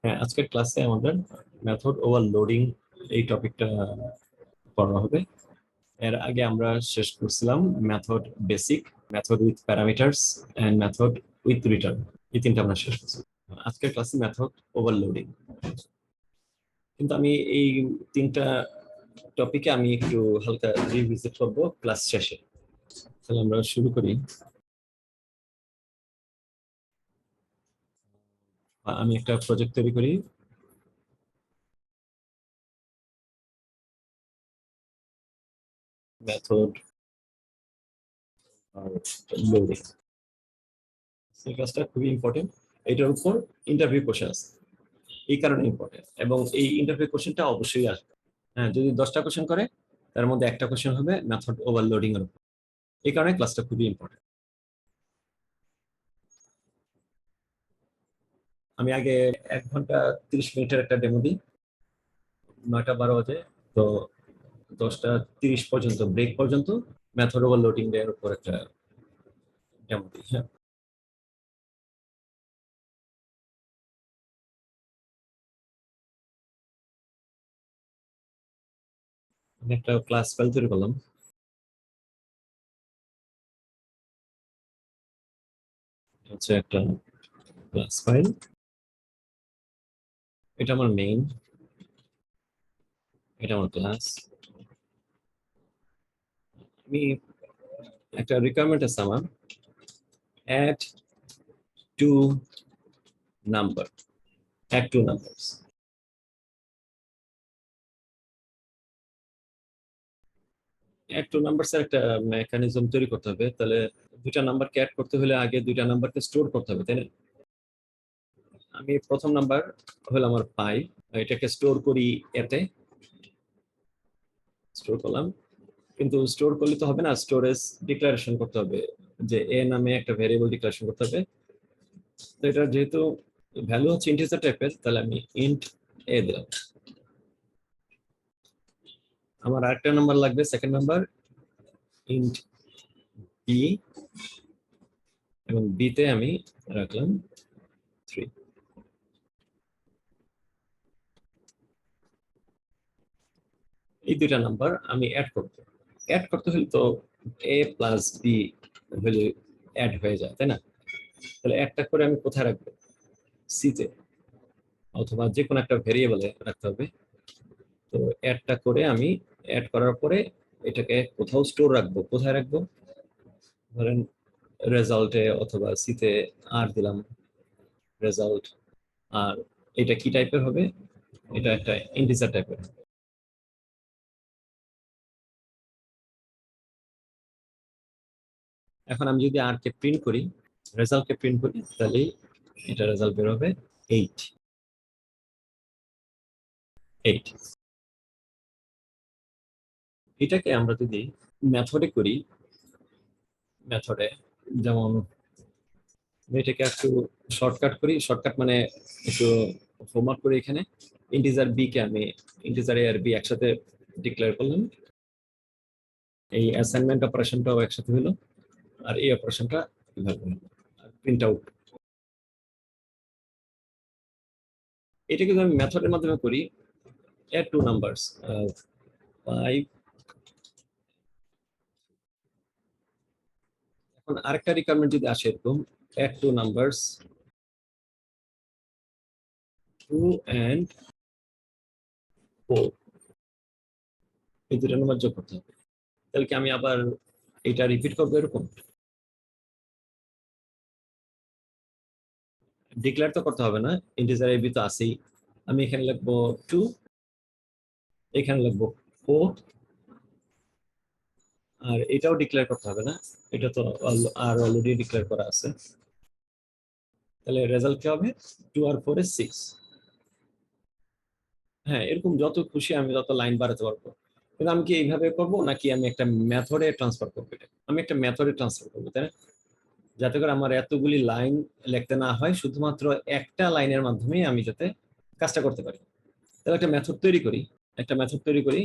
হ্যাঁ, আজকের ক্লাসে আমাদের মেথড ওভারলোডিং এই টপিকটা পড়া হবে। এর আগে আমরা শেষ করছিলাম method basic, method with parameters and method with return. এই তিনটা আমরা শেষ করছি। আজকের ক্লাসে মেথড ওভারলোডিং, কিন্তু আমি এই তিনটা টপিকে আমি একটু হালকা রিভিজিট করবো ক্লাস শেষে। তাহলে আমরা শুরু করি। আমি একটা প্রজেক্ট তৈরি করি। মেথড লোডিং, এই কাজটা খুবই ইম্পর্টেন্ট। এটার উপর ইন্টারভিউ কোশ্চেন আছে, এই কারণে ইম্পর্টেন্ট, এবং এই ইন্টারভিউ কোশ্চেনটা অবশ্যই আসবে। হ্যাঁ, যদি 10টা কোশ্চেন করে তার মধ্যে একটা কোশ্চেন হবে মেথড ওভারলোডিং এর উপর। এই কারণে ক্লাসটা খুবই ইম্পর্টেন্ট। আমি আগে 1 ঘন্টা 30 মিনিটের একটা ডেমো দিই, 9টা 12 বাজে, তো 10টা 30 পর্যন্ত, ব্রেক পর্যন্ত মেথড ওভারলোডিং এর উপর একটা ডেমো দিই। হ্যাঁ, আমি একটা ক্লাস ফাইল তৈরি করলাম। হচ্ছে একটা ক্লাস ফাইল, এটা আমার মেইন, এটা আমার ক্লাস। আমি একটা রিকোয়ারমেন্ট আছে আমার, add two number, add two numbers। add two numbers এর একটা মেকানিজম তৈরি করতে হবে। তাহলে দুইটা নাম্বারকে অ্যাড করতে হলে আগে দুইটা নাম্বারকে স্টোর করতে হবে, তাই না? আমি প্রথম নাম্বার হলো আমার 5, এটাকে স্টোর করি এতে, স্টোর করলাম। কিন্তু স্টোর করলে তো হবে না, স্টোরেজ ডিক্লারেশন করতে হবে, যে এ নামে একটা ভেরিয়েবল ডিক্লারেশন করতে হবে। তো এটা যেহেতু ভ্যালু হচ্ছে ইন্টিজার টাইপের, তাহলে আমি ইন্ট এ দিলাম। আমার আরেকটা নাম্বার লাগবে, সেকেন্ড নাম্বার, ইন্ট বি, এবং বিতে আমি রাখলাম 3। এই দুইটা নাম্বার আমি অ্যাড করতে হলে তো এ প্লাস বি ভ্যালু অ্যাড হয়ে যায়, তাই না? তাহলে অ্যাডটা করে আমি কোথায় রাখবো? সিতে, অথবা যে কোনো একটা ভেরিয়েবলে রাখতে হবে। তো অ্যাডটা করে আমি অ্যাড করার পরে এটাকে কোথাও স্টোর রাখবো। কোথায় রাখবো? ধরেন রেজাল্টে, অথবা সিতে আর দিলাম রেজাল্ট। আর এটা কি টাইপের হবে? এটা একটা ইন্টিজার টাইপের। এখন আমি যদি আর কে প্রিন্ট করি, রেজাল্টকে প্রিন্ট করি, তাহলে এটা রেজাল্ট বের হবে 8। এটাকে আমরা যদি মেথডে করি, মেথডে যেমন এটাকে একটু শর্টকাট করি, শর্টকাট মানে একটু হোমওয়ার্ক করি। এখানে ইন্টিজার বি কে আমি ইন্টিজার এ আর বি একসাথে ডিক্লেয়ার করলাম, এই অ্যাসাইনমেন্ট অপারেশনটাও একসাথে হলো, আর এই অপারেশনটা কিভাবে হলো, আর প্রিন্ট আউট। এটাকে যদি আমি মেথডের মাধ্যমে করি, add two numbers, 5। এখন আরেকটা রিকোয়ারমেন্ট যদি আসে এরকম, add two numbers 2 and 4, এই দুটো নাম্বার যোগ করতে হবে। তাহলে কি আমি আবার এটা রিপিট করবো? এরকম ডিক্লেয়ার তো করতে হবে না, ইন্টিজার এবি তো আছেই। আমি এখানে লিখবো 2, এখানে লিখবো 4, আর এটাও ডিক্লেয়ার করতে হবে না, এটা তো আর অলরেডি ডিক্লেয়ার করা আছে। তাহলে রেজাল্ট কি হবে? 2 আর 4 এর 6। হ্যাঁ, এরকম যত খুশি আমি তত লাইন বাড়াতে পারবো। কিন্তু আমি কি এইভাবে করবো, নাকি আমি একটা মেথডে ট্রান্সফার করবো? এটা আমি একটা মেথডে ট্রান্সফার করবো, তাই না? যাতে করে আমার এতগুলি লাইন লিখতে না হয়, শুধুমাত্র একটা লাইনের মাধ্যমে আমি যাতে কাজটা করতে পারি। তাহলে একটা মেথড তৈরি করি, একটা মেথড তৈরি করি।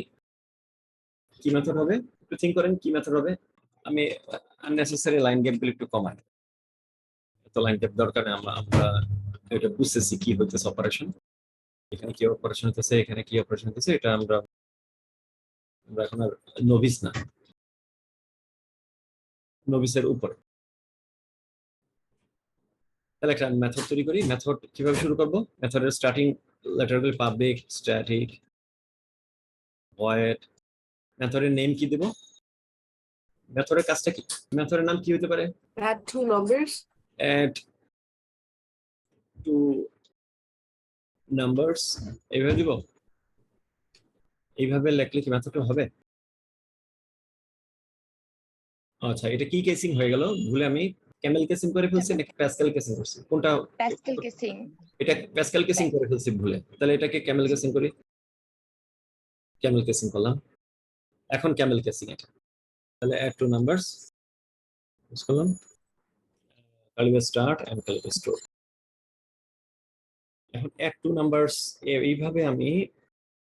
কি মেথড হবে? একটু থিঙ্ক করেন কি মেথড হবে। আমি আননেসেসারি লাইন গ্যাপ গুলো একটু কমাই, তো লাইন গ্যাপ দরকার নেই, আমরা আমরা এটা বুঝতেছি কি হইতেছে অপারেশন, এখানে কি অপারেশন হতেছে, এখানে কি অপারেশন হতেছে, এটা আমরা আমরা এখন আর নভিস না, নভিসের উপরে। তাহলে একটা মেথড তৈরি করি। মেথড কিভাবে শুরু করব? মেথডের স্টার্টিং লেটারগুলি পাবলিক, স্ট্যাটিক, ভয়েড। মেথডের নেম কি দেব? মেথডের কাজটা কি? মেথডের নাম কি হতে পারে? Add two numbers. add two numbers, এইভাবে দিব। এইভাবে লিখলে কি মেথডটা হবে? আচ্ছা, এটা কি কেসিং হয়ে গেল? ভুলে আমি ক্যামেল কেসিং করে ফেলছি নাকি প্যাসকেল কেসিং করছি? কোনটা? Pascal casing. এটা প্যাসকেল কেসিং করে ফেলছি ভুলে, তাহলে এটাকে ক্যামেল কেসিং করি। ক্যামেল কেসিং করলাম, এখন ক্যামেল কেসিং এটা। তাহলে add two numbers ইউজ করলাম, কালিবে স্টার্ট এন্ড কালিবে স্টোর। এখন add two numbers এইভাবে আমি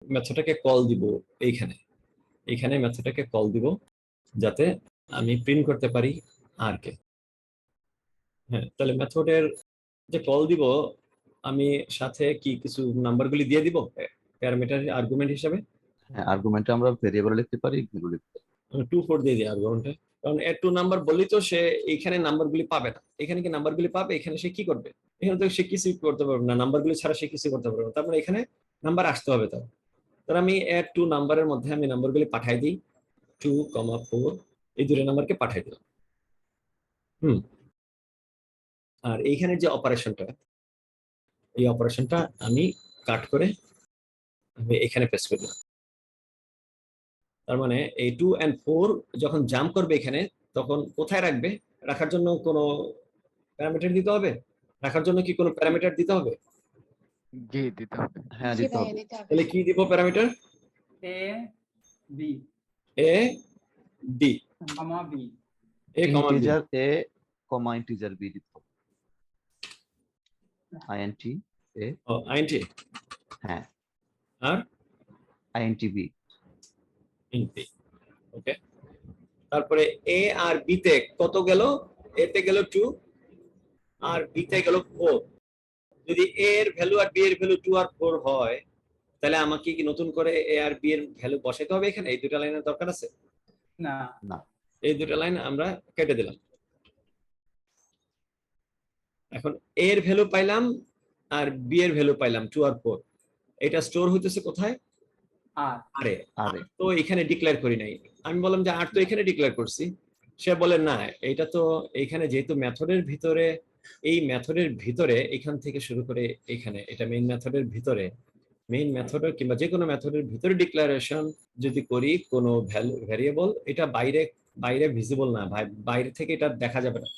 মেথডটাকে কল দিব। এইখানে মেথডটাকে কল দিব যাতে আমি প্রিন্ট করতে পারি আর কে। হ্যাঁ, তাহলে মেথডের যে কল দিব আমি সাথে কি কিছু নাম্বারগুলি দিয়ে দিব প্যারামিটার আর্গুমেন্ট হিসেবে। হ্যাঁ, আর্গুমেন্টে আমরা ভেরিয়েবল লিখতে পারি, ভ্যালু লিখতে পারি। আমি 2 4 দিয়ে দিই আর্গুমেন্টে, কারণ এর 2 নাম্বার বললেই তো সে এইখানে নাম্বারগুলি পাবে না। এখানে কি নাম্বারগুলি পাবে? এখানে সে কি করবে? এখানে তো সে কিছু করতে পারবে না, নাম্বারগুলি ছাড়া সে কিছু করতে পারবে না। তার মানে এখানে নাম্বার আসতে হবে তার। তাহলে আমি এর 2 নাম্বারের মধ্যে আমি নাম্বারগুলি পাঠাই দিই, 2, 4, এই দুটো নাম্বারকে পাঠাই দিলাম। আর এইখানে যে অপারেশনটা, এই অপারেশনটা আমি কাট করে আমি এখানে পেস্ট করে দিলাম। তার মানে এই 2 and 4 যখন জাম্প করবে এখানে, তখন কোথায় রাখবে? রাখার জন্য কোনো প্যারামিটার দিতে হবে? রাখার জন্য কি কোনো প্যারামিটার দিতে হবে? জি দিতে হবে। হ্যাঁ, জি দিতে ভাইয়া হবে। দিতে হবে। তাহলে কি দিব parameter? A B A B, comma B A comma B. Integer A comma integer B দিতে হবে। আইএনটি এ, ও আইএনটি, হ্যাঁ, আর আইএনটি বি। ইনটি। ওকে, তারপরে এ আর বি তে কত গেল? এ তে গেল 2 আর বি তে গেল 4। যদি এ এর ভ্যালু আর বি এর ভ্যালু 2 আর 4 হয়, তাহলে আমাকে কি নতুন করে এ আর বি এর ভ্যালু বসাইতে হবে এখানে? এই দুটো লাইনের দরকার আছে না না, এই দুটো লাইন আমরা কেটে দিলাম। এখন এ এর ভ্যালু পাইলাম আর বি এর ভ্যালু পাইলাম 2 আর 4। এটা স্টোর হইতেছে কোথায়? R আরে আরে তো এখানে ডিক্লেয়ার করি নাই। আমি বললাম যে আর তো এখানে ডিক্লেয়ার করছি। সে বলে না, এটা তো এইখানে যেহেতু মেথডের ভিতরে, এই মেথডের ভিতরে এখান থেকে শুরু করে এখানে, এটা মেইন মেথডের ভিতরে, মেইন মেথডের কিংবা যে কোনো মেথডের ভিতরে ডিক্লারেশন যদি করি কোনো ভ্যারিয়েবল, এটা বাইরে বাইরে ভিজিবল না, বাইরে থেকে এটা দেখা যাবে না।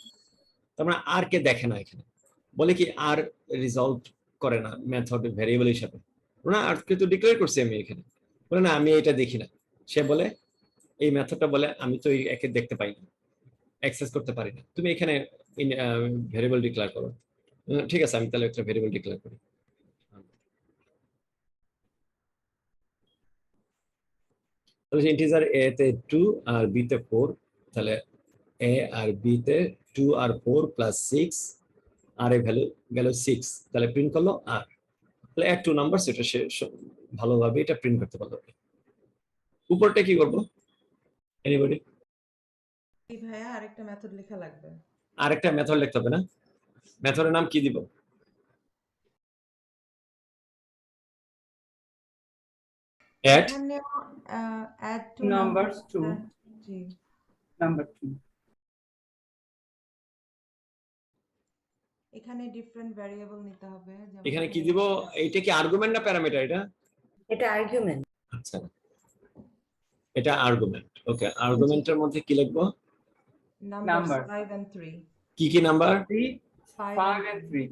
তার মানে আর কে দেখে না এখানে, বলে কি আর রিজলভ করে না মেথড ভ্যারিয়েবল হিসাবে। না, আর কে তো ডিক্লেয়ার করছি আমি এখানে, বলে না আমি এটা দেখি না। সে বলে এই মেথডটা বলে আমি তো একে দেখতে পাই না, অ্যাক্সেস করতে পারি না, তুমি এখানে ভ্যারিয়েবল ডিক্লেয়ার করো। ঠিক আছে, আমি তাহলে একটা ভ্যারিয়েবল ডিক্লেয়ার করি। তাহলে ইন্টিজার এ তে 2 আর বি তে 4, তাহলে এ আর বি তে 2 আর 4 প্লাস 6, আর এর ভ্যালু গেল 6, তাহলে প্রিন্ট করলো আর। তাহলে add two numbers, এটা সে ভালোভাবে এটা প্রিন্ট করতে পারলো। উপরটা কি করব? এনিবডি? এই ভাইয়া আরেকটা মেথড লেখা লাগবে। আরেকটা মেথড লিখতে হবে না? মেথডের নাম কি দিব? add এখানে add two numbers to G number 2 এখানে ডিফারেন্ট ভ্যারিয়েবল নিতে হবে, যেমন এখানে কি দিব? এইটা কি আর্গুমেন্ট না প্যারামিটার? এটা এটা আর্গুমেন্ট। আচ্ছা, এটা আর্গুমেন্ট। ওকে, আর্গুমেন্টের মধ্যে কি লিখবো? Number Number. 5 and 3 কি কি নাম্বার? 3 5 5 and 3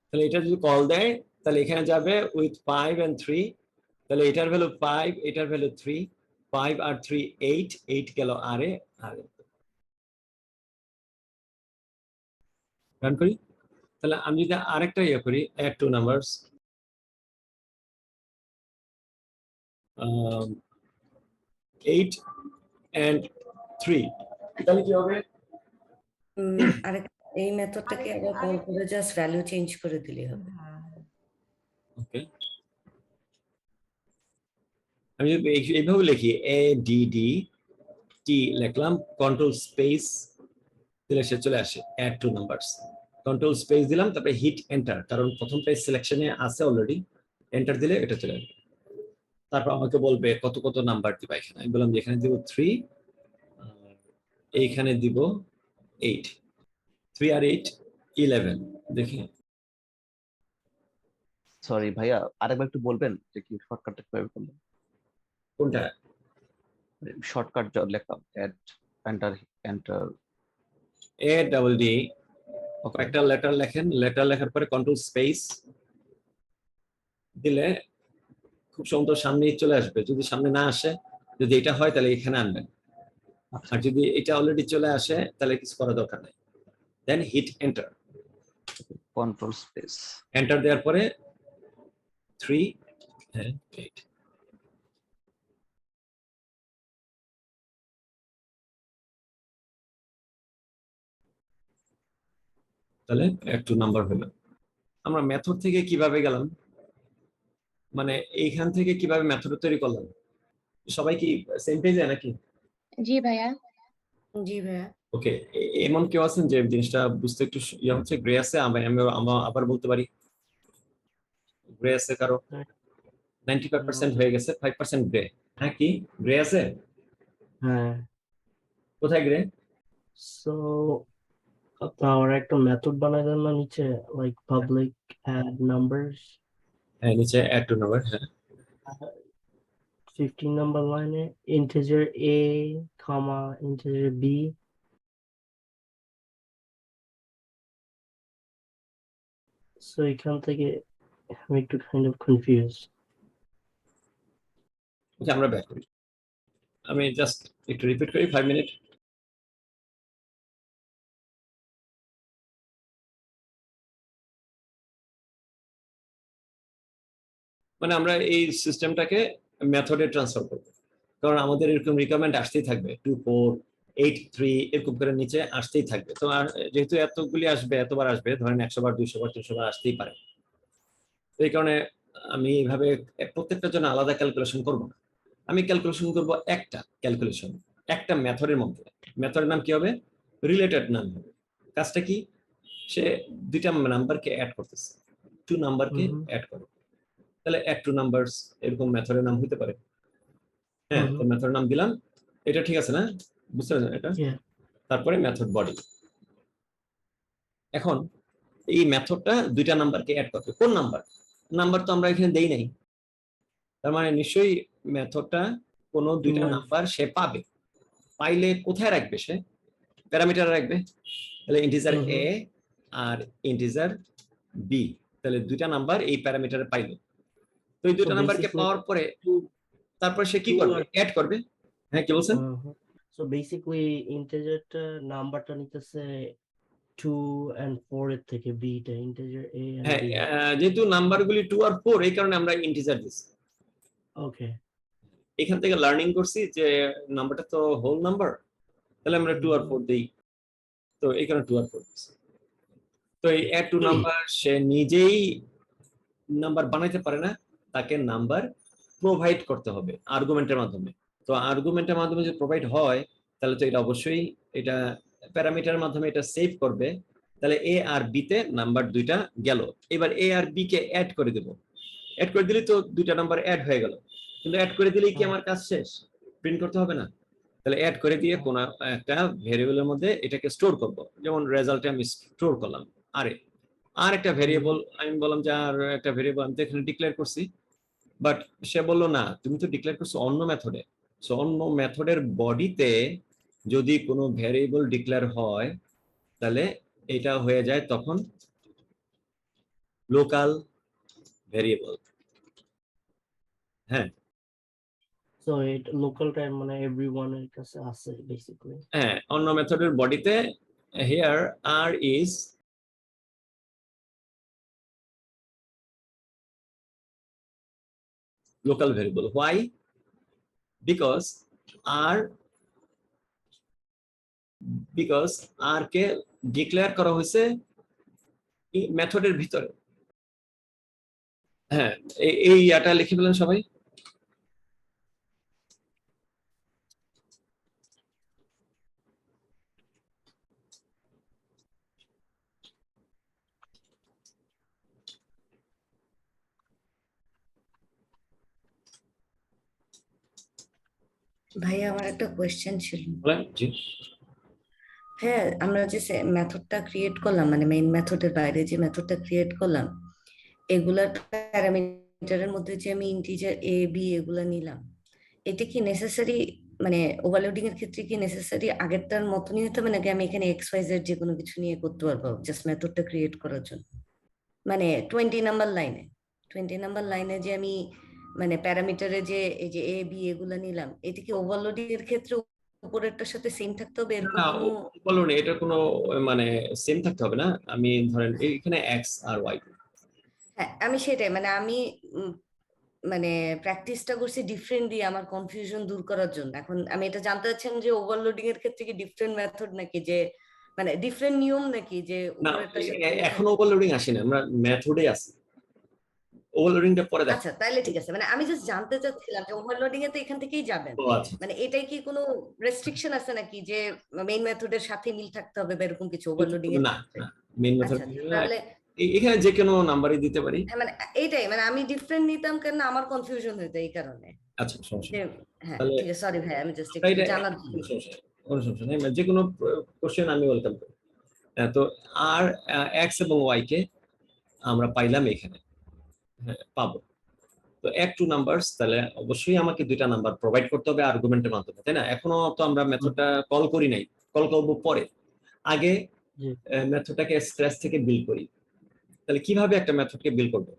তাহলে এটা যদি কল দেয় তাহলে এখানে যাবে উইথ 5 and 3, তাহলে এটার ভ্যালু 5, এটার ভ্যালু 3, 5 আর 3 8, 8 গেল আরে। আর রান করি। তাহলে আমি যদি আরেকটা ইয়ে করি, add two numbers, 8 and 3, তাহলে কি হবে? আরেকটা এই মেথডটাকে আবার কল করে জাস্ট ভ্যালু চেঞ্জ করে দিলে হবে। হ্যাঁ ওকে, আমি যদি এইভাবে লিখি এ ডি ডি টি লিখলাম, কন্ট্রোল স্পেস দিলে সে চলে আসে add two numbers. Control space দিলাম, তারপরে হিট এন্টার, কারণ প্রথম পেজ সিলেকশনে আছে অলরেডি, এন্টার দিলে এটা চলে আসবে। তারপর আমাকে বলবে কত কত নাম্বার দিবা এখানে, আমি বললাম যে এখানে দিব 3, এইখানে দিব 8, 3 আর 8 11। দেখি সরি ভাইয়া, আরেকবার একটু বলবেন যে কি শর্টকাটটা কিভাবে করবেন? কোনটা? শর্টকাট লেখা add enter enter. A double D, okay, একটা লেটার লেখেন, লেটার লেখার পরে কন্ট্রোল স্পেস দিলে খুব সুন্দর সামনেই চলে আসবে। যদি সামনে না আসে, যদি এটা হয় তাহলে এখানে আনবেন, আচ্ছা, আর যদি এটা অলরেডি চলে আসে তাহলে কিছু করার দরকার নাই। Then hit enter, control space. Enter দেওয়ার পরে 3 and 8। তাহলে একটু নাম্বার হলো। আমরা মেথড থেকে কিভাবে গেলাম, মানে এইখান থেকে কিভাবে মেথড তৈরি করলাম? সবাই কি সেম পেজে নাকি? জি ভাইয়া। জি ভাইয়া। ওকে, এমন কেউ আছেন যে জিনিসটা বুঝতে একটু ইয়ে হচ্ছে, গ্রে আছে? আমি আবার বলতে পারি, গ্রে আছে কারো? 95% হয়ে গেছে, 5% গ্রে। হ্যাঁ, কি গ্রে আছে? হ্যাঁ, কোথায় গ্রে? সো আপনার একটা মেথড বানাই দেন না নিচে, লাইক পাবলিক অ্যাড নাম্বারস, হ্যাঁ, নিচে অ্যাড টু নাম্বার। হ্যাঁ, 15 নাম্বার লাইনে integer A comma integer B. So এখান থেকে আমি একটু কাইন্ড অফ কনফিউজ। ওকে, আমরা ব্যাক করি। আমি জাস্ট একটু রিপিট করি 5 মিনিট। মানে আমরা এই সিস্টেমটাকে মেথডে ট্রান্সফার করব, কারণ আমাদের এরকম রিকোয়ারমেন্ট আসতেই থাকবে, 2 4 8 3 এরকম করে নিচে আসতেই থাকবে। তো আর যেহেতু এতগুলি আসবে, এতবার আসবে, ধরেন 100 বার 200 বার 300 বার আসতেই পারে। তো এই কারণে আমি এইভাবে প্রত্যেকটার জন্য আলাদা ক্যালকুলেশন করব না, আমি ক্যালকুলেশন করব একটা ক্যালকুলেশন একটা মেথডের মধ্যে। মেথডের নাম কি হবে? রিলেটেড নাম হবে। কাজটা কি? সে দুইটা নাম্বারকে অ্যাড করতেছে, 2 নাম্বারকে অ্যাড করে, তাহলে অ্যাড টু নাম্বারস এরকম মেথডের নাম হতে পারে। হ্যাঁ, তো মেথডের নাম দিলাম, এটা ঠিক আছে না? বুঝতে পারছেন এটা? তারপরে মেথড বডি। এখন এই মেথডটা দুইটা নাম্বারকে অ্যাড করবে। কোন নাম্বার? নাম্বার তো আমরা এখানে দেই নাই, তার মানে নিশ্চয়ই মেথডটা কোনো দুইটা নাম্বার সে পাবে। পাইলে কোথায় রাখবে? সে প্যারামিটার রাখবে, তাহলে ইন্টিজার এ আর ইন্টিজার বি, তাহলে দুইটা নাম্বার এই প্যারামিটারে পাইলো। তো এই দুইটা নাম্বারকে পাওয়ার পরে তারপর সে কি করবে? অ্যাড করবে। হ্যাঁ, কি বলছেন? সো বেসিক্যালি ইন্টিজারটা নাম্বারটা নিতেছে 2 and 4 এর থেকে, বিটা ইন্টিজার এ এন্ড হ্যাঁ, বি। যেহেতু নাম্বারগুলি 2 আর 4, এই কারণে আমরা ইন্টিজার দিছি। ওকে, এখান থেকে লার্নিং করছি যে নাম্বারটা তো হোল নাম্বার, তাহলে আমরা 2 আর 4 দেই, তো এই কারণে 2 আর 4 দিছি। তো এই অ্যাড টু নাম্বার সে নিজেই নাম্বার বানাইতে পারে না, তাকে নাম্বার প্রোভাইড করতে হবে আর্গুমেন্টের মাধ্যমে। তো আর্গুমেন্টের মাধ্যমে যদি প্রোভাইড হয়, তাহলে তো এটা অবশ্যই এটা প্যারামিটারের মাধ্যমে এটা সেভ করবে। তাহলে এ আর বি তে নাম্বার দুইটা গেল। এবার এ আর বি কে অ্যাড করে দেব, অ্যাড করে দিলে তো দুইটা নাম্বার অ্যাড হয়ে গেল। কিন্তু অ্যাড করে দিলেই কি আমার কাজ শেষ? প্রিন্ট করতে হবে না? তাহলে অ্যাড করে দিয়ে কোন একটা ভেরিয়েবলের মধ্যে এটাকে স্টোর করব। যেমন রেজাল্টে আমি স্টোর করলাম আর একটা ভেরিয়েবল, আমি বললাম যে আর একটা ভেরিয়েবল আমি তো এখানে ডিক্লেয়ার করছি, বাট সে বললো না, তুমি তো ডিক্লেয়ার করছো অন্য মেথডে। সো অন্য মেথডের বডিতে যদি কোনো ভেরিয়েবল ডিক্লেয়ার হয়, তাহলে এটা হয়ে যায় তখন লোকাল ভেরিয়েবল। হ্যাঁ, সো এটা লোকাল টাইম মানে এভরিওয়ান এর কাছে আছে বেসিক্যালি। হ্যাঁ, অন্য মেথডের বডিতে here r is local variable. Why? Because r কে ডিক্লেয়ার করা হয়েছে মেথডের ভিতরে। হ্যাঁ, এই ইয়াটা লিখে ফেলেন সবাই। ভাইয়া আমার একটা কোয়েশ্চেন ছিল। বলেন। জি, হ্যাঁ, আমরা যে মেথডটা ক্রিয়েট করলাম, মানে মেইন মেথডের বাইরে যে মেথডটা ক্রিয়েট করলাম, এগুলার প্যারামিটারের মধ্যে যে আমি ইন্টিজার এ বি এগুলা নিলাম, এটা কি নেসেসারি, মানে ওভারলোডিং এর ক্ষেত্রে কি নেসেসারি আগেরটার মতনই হতে হবে, নাকি আমি এখানে এক্স ওয়াই জেড যে কোনো কিছু নিয়ে করতে পারবো জাস্ট মেথডটা ক্রিয়েট করার জন্য? মানে 20 নাম্বার লাইনে যে আমি মানে প্যারামিটারে যে এই যে এ বি এগুলা নিলাম, এটা কি ওভারলোডিং এর ক্ষেত্রে উপরেরটার সাথে সেম থাকতে হবে এরকম না, কোনো? বলুন এটা কোনো মানে সেম থাকতে হবে না। আমি ধরেন এখানে এক্স আর ওয়াই। হ্যাঁ, আমি সেটাই, মানে আমি মানে প্র্যাকটিসটা করছি ডিফারেন্ট দিয়ে আমার কনফিউশন দূর করার জন্য। এখন আমি এটা জানতে চাচ্ছিলাম যে ওভারলোডিং এর ক্ষেত্রে কি ডিফারেন্ট মেথড নাকি, যে মানে ডিফারেন্ট নিয়ম নাকি, যে না, উপরেরটার সাথে এখন ওভারলোডিং আসে না, আমরা মেথডে আছি। ওভারলোডিংটা পরে দেখো। আচ্ছা, তাহলে ঠিক আছে। মানে আমি জাস্ট জানতে চাচ্ছিলাম যে ওভারলোডিং এ তো এখান থেকেই যাবেন, ও আচ্ছা, মানে এটাই কি কোনো রেস্ট্রিকশন আছে নাকি যে মেইন মেথডের সাথে মিল থাকতে হবে বা এরকম কিছু ওভারলোডিং এর না ক্ষেত্রে? না, মেইন মেথড আচ্ছা, তাহলে এখানে যে কোনো নাম্বারই দিতে পারি। মানে এইটাই, মানে আমি ডিফারেন্ট নিতাম কেন আমার কনফিউশন হতো এই কারণে। আচ্ছা, সমস্যা যে নেই। হ্যাঁ, তাহলে ঠিক আছে, সরি ভাই, আমি জাস্ট একটু এটা জানার জন্য। কোনো সমস্যা নেই, কোনো সমস্যা নেই, যে কোনো কোশ্চেন আমি ওয়েলকাম করি। তো আর এক্স এবং ওয়াই কে আমরা পাইলাম এখানে। হ্যাঁ, পাবো। তো এক টু নাম্বারস, তাহলে অবশ্যই আমাকে দুইটা নাম্বার প্রোভাইড করতে হবে আর্গুমেন্টের মাধ্যমে, তাই না? এখনো তো আমরা মেথডটা কল করি নাই, কল করবো পরে। আগে জি। মেথডটাকে স্ক্র্যাচ থেকে বিল্ড করি। তাহলে কিভাবে একটা মেথডকে বিল্ড করবো?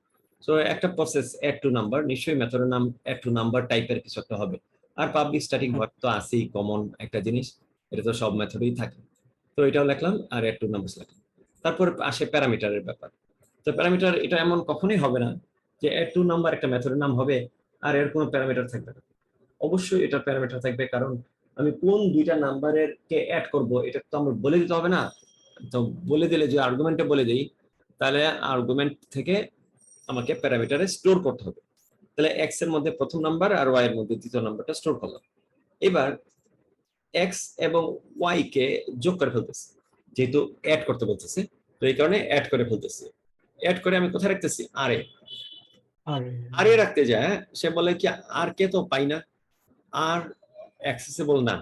সো একটা প্রসেস অ্যাড টু নাম্বার, নিশ্চয়ই মেথডের নাম অ্যাড টু নাম্বার টাইপের কিছু একটা হবে। আর পাবলিক স্ট্যাটিক ভয়েড তো আছেই, কমন একটা জিনিস, এটা তো সব মেথডেই থাকে। তো এটাও লিখলাম আর অ্যাড টু নাম্বারস লিখলাম। তারপর আসে প্যারামিটারের ব্যাপার। তো প্যারামিটার এটা এমন কখনোই হবে না যে অ্যাড টু নাম্বার একটা মেথডের নাম হবে আর এর কোনো প্যারামিটার থাকবে না। অবশ্যই এটা প্যারামিটার থাকবে, কারণ আমি কোন দুইটা নাম্বারের কে অ্যাড করব এটা তো আমার বলে দিতে হবে না। তো বলে দিলে, যে আর্গুমেন্টে বলে দিই, তাহলে আর্গুমেন্ট থেকে আমাকে প্যারামিটারে স্টোর করতে হবে। তাহলে এক্স এর মধ্যে প্রথম নাম্বার আর ওয়াই এর মধ্যে দ্বিতীয় নাম্বারটা স্টোর করলাম। এবার এক্স এবং ওয়াই কে যোগ করে ফেলতেছি, যেহেতু অ্যাড করতে বলতেছে, তো এই কারণে অ্যাড করে ফেলতেছি। অ্যাড করে আমি কোথায় রাখতেছি? আরে আরে রাখতে যায়, সে বলে কি আর কে তো পাই না, আর অ্যাক্সেসিবল না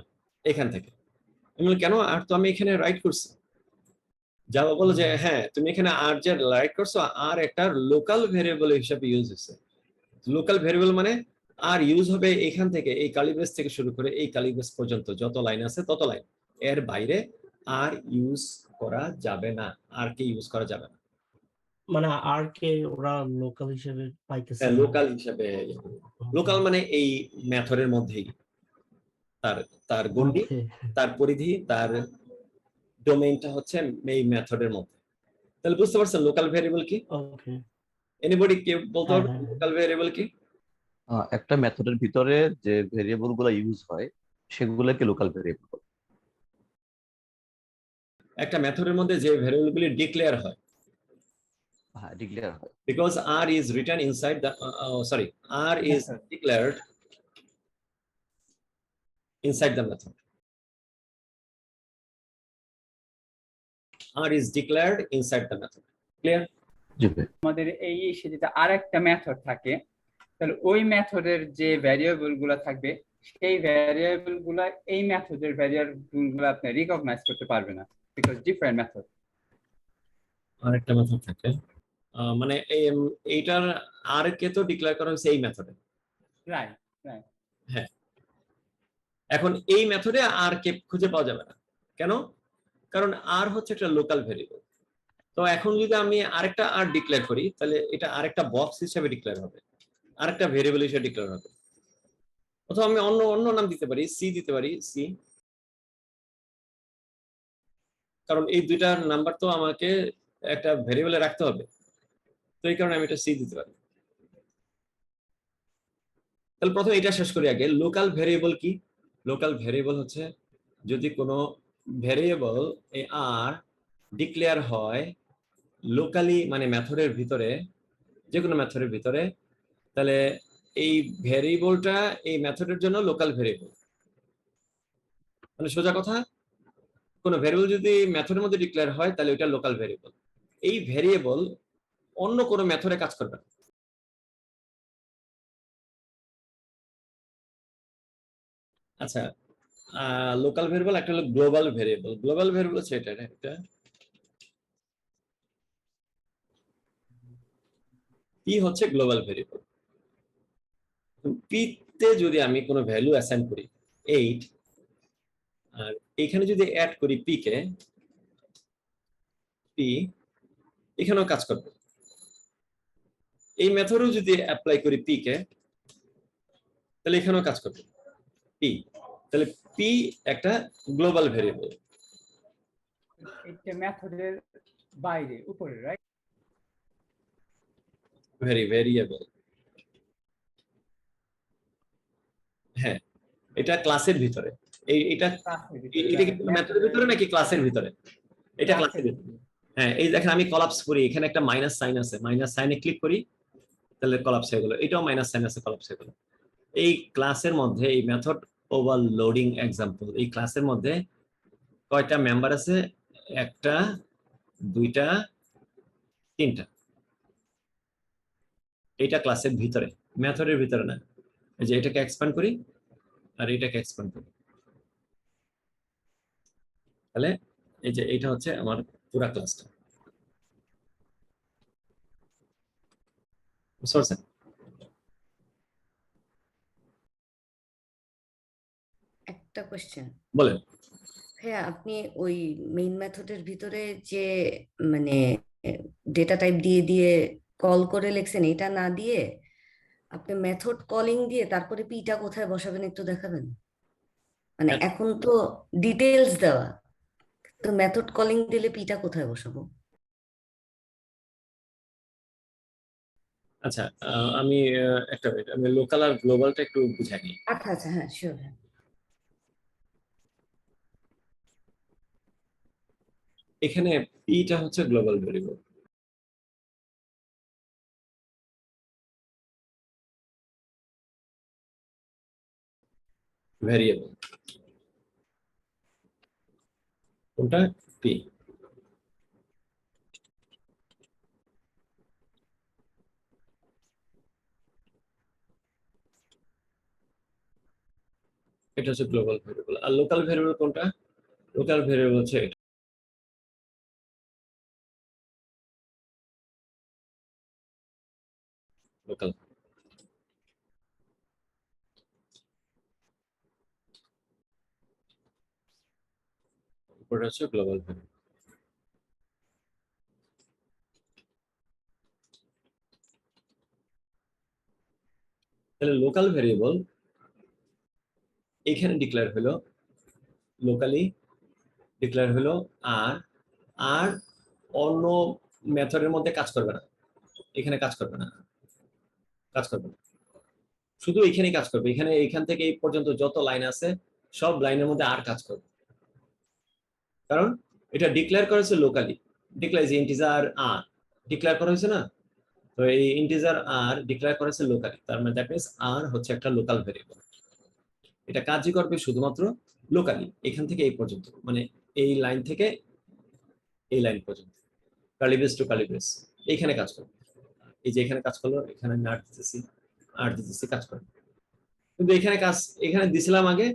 এখান থেকে। আমি বলি কেন? আর তো আমি এখানে রাইট করছি। জাভা বলে যে হ্যাঁ, তুমি এখানে আর যে রাইট করছো, আর একটা লোকাল ভেরিয়েবল হিসেবে ইউজ হচ্ছে। লোকাল ভেরিয়েবল মানে আর ইউজ হবে এখান থেকে, এই কালিব্রেস থেকে শুরু করে এই কালিব্রেস পর্যন্ত যত লাইন আছে তত লাইন, এর বাইরে আর ইউজ করা যাবে না, আর কে ইউজ করা যাবে না। মানে আর কে ওরা লোকাল হিসেবে পাইতেছে না। লোকাল হিসেবে, লোকাল মানে এই মেথডের মধ্যেই তার তার গণ্ডি, Okay. তার পরিধি, তার ডোমেইনটা হচ্ছে এই মেথডের মধ্যে। তাহলে বুঝতে পারছেন লোকাল ভেরিয়েবল কি? Okay. এনিবডি কেউ বলতে হ্যাঁ, পারবে হ্যাঁ, হ্যাঁ। লোকাল ভেরিয়েবল কি? একটা মেথডের ভিতরে যে ভেরিয়েবল গুলো ইউজ হয় সেগুলোকে লোকাল ভেরিয়েবল বলে। একটা মেথডের মধ্যে যে ভেরিয়েবলগুলি ডিক্লেয়ার হয়, হ্যাঁ, ডিক্লেয়ার হয়। because r is written inside the r is Method. declared inside the method. r is declared inside the method. Clear? জি ভাই। আমাদের এই এসে যেটা আরেকটা মেথড থাকে, তাহলে ওই মেথডের যে ভ্যারিয়েবল গুলো থাকবে, সেই ভ্যারিয়েবল গুলা এই মেথডের ভ্যারিয়েবল গুলো আপনি রিকগনাইজ করতে পারবে না, বিকজ ডিফারেন্ট মেথড। আরেকটা মেথড থাকে, মানে এইটার আর কে তো ডিক্লেয়ার করা হয়েছে এই মেথডে। রাইট। হ্যাঁ, এখন এই মেথডে আর কে খুঁজে পাওয়া যাবে না। কেন? কারণ আর হচ্ছে একটা লোকাল ভেরিয়েবল। তো এখন যদি আমি আরেকটা আর ডিক্লেয়ার করি, তাহলে এটা আরেকটা বক্স হিসেবে ডিক্লেয়ার হবে, আরেকটা ভেরিয়েবল হিসেবে ডিক্লেয়ার হবে। অথবা আমি অন্য অন্য নাম দিতে পারি, সি দিতে পারি, সি, কারণ এই দুইটা নাম্বার তো আমাকে একটা ভেরিয়েবলে রাখতে হবে, তো এই কারণে আমি এটা সি দিতে পারি। তাহলে প্রথমে এটা শেষ করি আগে। লোকাল ভেরিয়েবল কি? লোকাল ভেরিয়েবল হচ্ছে যদি কোনো ভেরিয়েবল এই আর ডিক্লেয়ার হয় লোকালি, মানে মেথডের ভিতরে, যে কোনো মেথডের ভিতরে, তাহলে এই ভেরিয়েবলটা এই মেথডের জন্য লোকাল ভেরিয়েবল। মানে সোজা কথা, কোনো ভেরিয়েবল যদি মেথডের মধ্যে ডিক্লেয়ার হয় তাহলে ওইটা লোকাল ভেরিয়েবল। এই ভেরিয়েবল অন্য কোনো মেথডে কাজ করবে না। আচ্ছা, লোকাল ভেরিয়েবল একটা হলো গ্লোবাল ভেরিয়েবল। গ্লোবাল ভেরিয়েবল হচ্ছে এটা একটা পি হচ্ছে গ্লোবাল ভেরিয়েবল। পি তে যদি আমি কোনো ভ্যালু অ্যাসাইন করি 8, আর এখানে যদি অ্যাড করি পি কে, পি এখানেও কাজ করবে। এই মেথডও যদি অ্যাপ্লাই করি পি কে, তাহলে এখানেও কাজ করবে পি। তাহলে পি একটা গ্লোবাল ভেরিয়েবল। এটা মেথডের বাইরে, উপরে, রাইট? ভেরিয়েবল, হ্যাঁ, এটা ক্লাসের ভিতরে। এটা এটা কি মেথডের ভিতরে নাকি ক্লাসের ভিতরে? এটা ক্লাসের ভিতরে। হ্যাঁ, এই দেখেন আমি কলাপস করি, এখানে একটা মাইনাস সাইন আছে, মাইনাস সাইনে ক্লিক করি তাহলে কলাপস হয়ে গেল। এটাও মাইনাস সাইন আছে, কলাপস হয়ে গেল। এই ক্লাসের মধ্যে এই মেথড ওভারলোডিং এক্সাম্পল, এই ক্লাসের মধ্যে কয়টা মেম্বার আছে? একটা, দুইটা, তিনটা। এটা ক্লাসের ভিতরে, মেথডের ভিতরে না। এই যে এটাকে এক্সপ্যান্ড করি আর এটাকে এক্সপ্যান্ড করি, তাহলে এই যে এটা হচ্ছে আমার পুরো ক্লাসটা। বুঝতে পারছেন? একটা কোশ্চেন। বলেন। হ্যাঁ, আপনি ওই মেইন মেথডের ভিতরে যে মানে ডেটা টাইপ দিয়ে দিয়ে কল করে লিখছেন, এটা না দিয়ে আপনি মেথড কলিং দিয়ে তারপরে পিটা কোথায় বসাবেন একটু দেখাবেন? মানে এখন তো ডিটেইলস দেওয়া, তো মেথড কলিং দিলে পিটা কোথায় বসাবো? আচ্ছা, আমি একটা মিনিট, আমি লোকাল আর গ্লোবালটা একটু বুঝাই নিই। আচ্ছা আচ্ছা, হ্যাঁ শিওর। এখানে পিটা হচ্ছে গ্লোবাল ভেরিয়েবল, ভেরিয়েবল কোনটা? পি। এটা হচ্ছে গ্লোবাল ভেরিয়েবল। আর লোকাল ভেরিয়েবল কোনটা? লোকাল ভেরিয়েবল হচ্ছে এটা, লোকাল। উপরে হচ্ছে গ্লোবাল ভেরিয়েবল। তাহলে লোকাল ভেরিয়েবল এখানে ডিক্লেয়ার হলো লোকালি, ডিক্লেয়ার হলো আর আর অন্য মেথডের মধ্যে কাজ করবে না, এখানে কাজ করবে না, কাজ করবে না, শুধু এখানেই কাজ করবে। এখানে এখান থেকে এই পর্যন্ত যত লাইন আছে সব লাইনের মধ্যে আর কাজ করবে, কারণ এটা ডিক্লেয়ার করেছে লোকালি। ডিক্লেয়ার যে ইন্টিজার আর ডিক্লেয়ার করা হয়েছে না, তো এই ইন্টিজার আর ডিক্লেয়ার করেছে লোকালি, তার মানে দ্যাট মিন্স আর হচ্ছে একটা লোকাল ভেরিয়েবল। এটা কাজই করবে শুধুমাত্র লোকালি, এখান থেকে এই পর্যন্ত, মানে এই লাইন থেকে এই লাইন পর্যন্ত, curly brace to curly brace, এইখানে কাজ করবে। এই যে এখানে কাজ করলো, এখানে আমি আর দিতেছি কাজ করবে। কিন্তু এখানে কাজ, এখানে দিছিলাম আগে,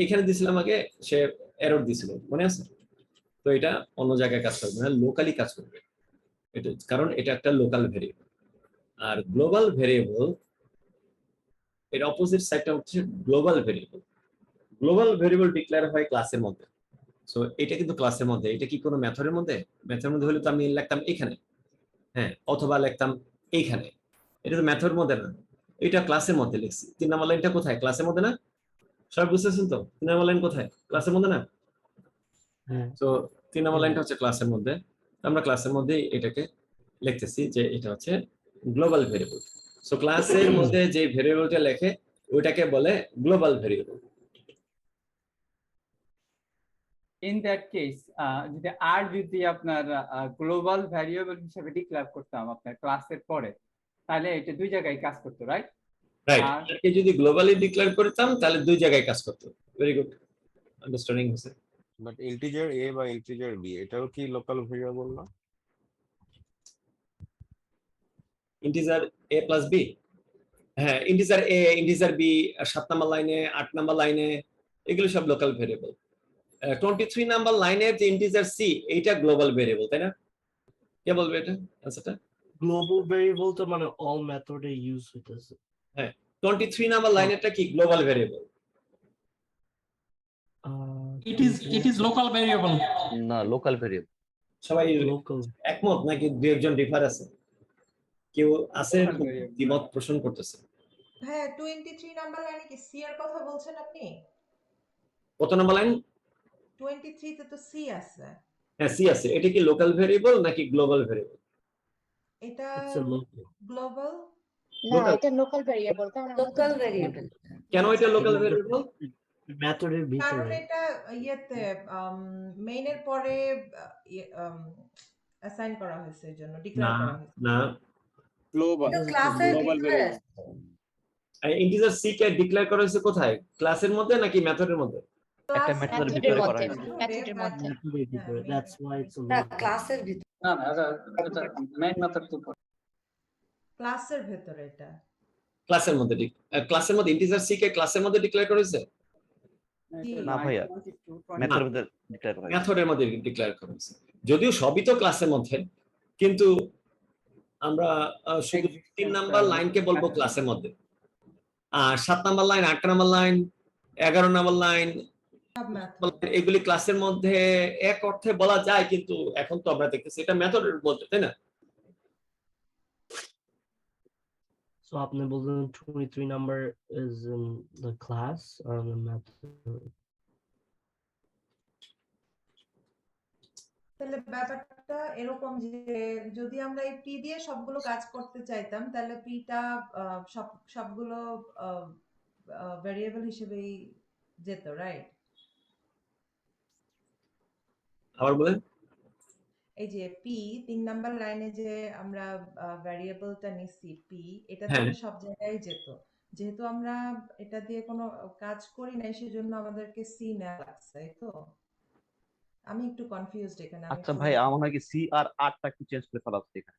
এখানে দিছিলাম আগে, সে এরর দিছিল, মনে আছে? তো এটা অন্য জায়গায় কাজ করবে না, লোকালি কাজ করবে এটা, কারণ এটা একটা লোকাল ভেরিয়েবল। আর গ্লোবাল ভেরিয়েবল এর অপোজিট সাইডটা হচ্ছে global variable. Global variable declare হয় ক্লাসের মধ্যে। সো এটা কিন্তু ক্লাসের মধ্যে, এটা কি কোনো মেথডের মধ্যে? মেথডের মধ্যে হলে তো আমি লিখতাম এখানে, হ্যাঁ, অথবা লিখতাম এইখানে। এটা তো মেথডের মধ্যে না, এটা ক্লাসের মধ্যে লিখছি। 3 নম্বর লাইনটা কোথায়? ক্লাসের মধ্যে না? সবাই বুঝতেছেন তো? 3 নম্বর লাইন কোথায়? ক্লাসের মধ্যে না? হ্যাঁ, তো 3 নম্বর লাইনটা হচ্ছে ক্লাসের মধ্যে। আমরা ক্লাসের মধ্যে এটাকে লিখতেছি যে এটা হচ্ছে গ্লোবাল ভেরিয়েবল। সো ক্লাসের মধ্যে যে ভেরিয়েবলটা লেখে ওইটাকে বলে global variable. In that case যদি আর যদি আপনার গ্লোবাল ভ্যারিয়েবল হিসেবে ডিক্লেয়ার করতাম আপনার ক্লাসের পরে, তাহলে এটা দুই জায়গায় কাজ করতো, রাইট? রাইট, আর এটাকে যদি গ্লোবালি ডিক্লেয়ার করতাম তাহলে দুই জায়গায় কাজ করতো। ভেরি গুড আন্ডারস্ট্যান্ডিং হয়েছে। বাট ইন্টিজার এ বা ইন্টিজার বি এটাও কি লোকাল ভেরিয়েবল না? ইন্টিজার এ প্লাস বি, হ্যাঁ ইন্টিজার এ, ইন্টিজার বি, 7 নাম্বার লাইনে, 8 নাম্বার লাইনে, এগুলো সব লোকাল ভেরিয়েবল। 23 নাম্বার লাইনের যে ইন্টিজার সি, এইটা গ্লোবাল ভেরিয়েবল, তাই না? কে বলবে এটা আনসারটা? গ্লোবাল ভেরিয়েবল তো মানে অল মেথডে ইউজ হইতেছে। 23 নাম্বার লাইনেরটা কি global variable? It is local variable. না, লোকাল ভেরিয়েবল। সবাই লোকাল একমত নাকি দুই একজন ডিফার আছে? কেউ আছে Local variable. দ্বিমত পোষণ করতেছে? হ্যাঁ 23 নাম্বার লাইনে কি সি এর কথা বলছেন আপনি? কত নাম্বার লাইন? 23 তে তো সি আছে। হ্যাঁ সি আছে, এটা কি লোকাল ভেরিয়েবল নাকি গ্লোবাল ভেরিয়েবল? এটা ইটস এ লোকাল। গ্লোবাল। না, Local. এটা লোকাল ভেরিয়েবল, কারণ আমরা তো লোকাল ভেরিয়েবল। কেন এটা লোকাল ভেরিয়েবল? মেথডের কারণ ভিতরে এটা ইয়েতে মেইনের পরে অ্যাসাইন করা হয়েছে, এর জন্য না ডিক্লেয়ার করা হয়েছে। না, এটা ক্লাসের ভিতরে আছে। ইন্টিজার সি কে ডিক্লেয়ার করা হয়েছে কোথায়? ক্লাসের মধ্যে নাকি মেথডের মধ্যে? একটা Class মেথডের এর ভিতরে করা মধ্যে, হয়েছে। মেথডের মধ্যে। মেথডের ভিতরে, দ্যাটস ওয়াই ইটস না ক্লাসের ভিতরে। না না, এটা মেইন মেথড তো ক্লাসের ভেতরে এটা। ক্লাসের মধ্যে ক্লাসের মধ্যে ইন্টিজার সি কে ক্লাসের মধ্যে ডিক্লেয়ার করা হয়েছে? না ভাইয়া, মেথডের ভিতরে ডিক্লেয়ার করা হয়েছে। মেথডের মধ্যে ডিক্লেয়ার করা হয়েছে, যদিও সবই তো ক্লাসের মধ্যে, কিন্তু আমরা শুধু 3 নাম্বার লাইনকে বলবো ক্লাসের মধ্যে, আর 7 number line, 8 number line, 11 number line, সব মেথড। এগুলি ক্লাসের মধ্যে এক অর্থে বলা যায়, কিন্তু এখন তো আমরা দেখতেছি এটা মেথডের মধ্যে, তাই না? সো আপনি বললেন 23 number is in the class or in the method. তাহলে ব্যাপারটা এরকম যে যদি আমরা এই পি দিয়ে সবগুলো কাজ করতে চাইতাম, তাহলে পিটা সবগুলো ভেরিয়েবল হিসেবেই যেত, রাইট? আবার বলেন। এই যে পি 3 নাম্বার লাইনে যে আমরা ভেরিয়েবলটা নিছি পি, এটা হ্যাঁ। তাহলে সব জায়গায় যেত। যেহেতু আমরা এটা দিয়ে কোনো কাজ করি নাই, সেজন্য আমাদেরকে সি নেওয়া লাগছে, তাই তো? আমি একটু কনফিউজড এখানে। আমি আচ্ছা ভাই, আমার নাকি সি আর আরটা একটু চেঞ্জ করে ফেলা হচ্ছে এখানে।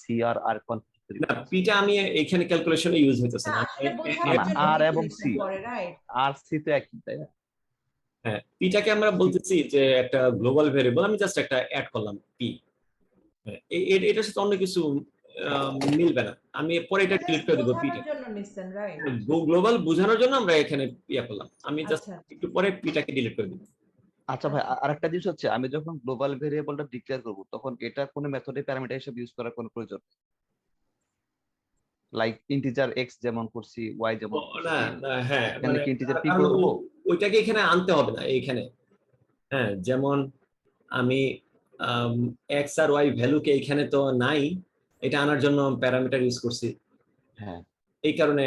সি আর আর কনফিউজ না পিটা আমি এখানে ক্যালকুলেশনে ইউজ হইতেছে না, না। আসলে বোঝানোর না, জন্য আর এবং declaration সি। করে, রাইট? আর সি তো একই, তাই না? হ্যাঁ পিটাকে আমরা বলতেছি যে একটা গ্লোবাল ভেরিয়েবল, আমি জাস্ট একটা অ্যাড করলাম পি, এটার সাথে অন্য কিছু মিলবে না, আমি পরে এটা ডিলিট করে দেবো পিটা। বোঝানোর জন্য নিছেন, রাইট? গ্লোবাল বোঝানোর জন্য আমরা এখানে ইয়া করলাম, আমি জাস্ট আচ্ছা। একটু পরে পিটাকে ডিলিট করে দেবো। আচ্ছা ভাই, আরেকটা জিনিস হচ্ছে, আমি যখন গ্লোবাল ভেরিয়েবলটা ডিক্লেয়ার করব, তখন এটা কোনো মেথডে প্যারামিটার হিসেবে ইউজ করার কোনো প্রয়োজন নেই। লাইক ইন্টিজার এক্স যেমন করছি, ওয়াই যেমন করছি। না না, হ্যাঁ এখানে কি ইন্টিজার পি কারণ করব? ওইটাকে এখানে আনতে হবে না এইখানে। হ্যাঁ যেমন আমি এক্স আর ওয়াই ভ্যালুকে এখানে তো নাই, এটা আনার জন্য প্যারামিটার ইউজ করছি, হ্যাঁ, এই কারণে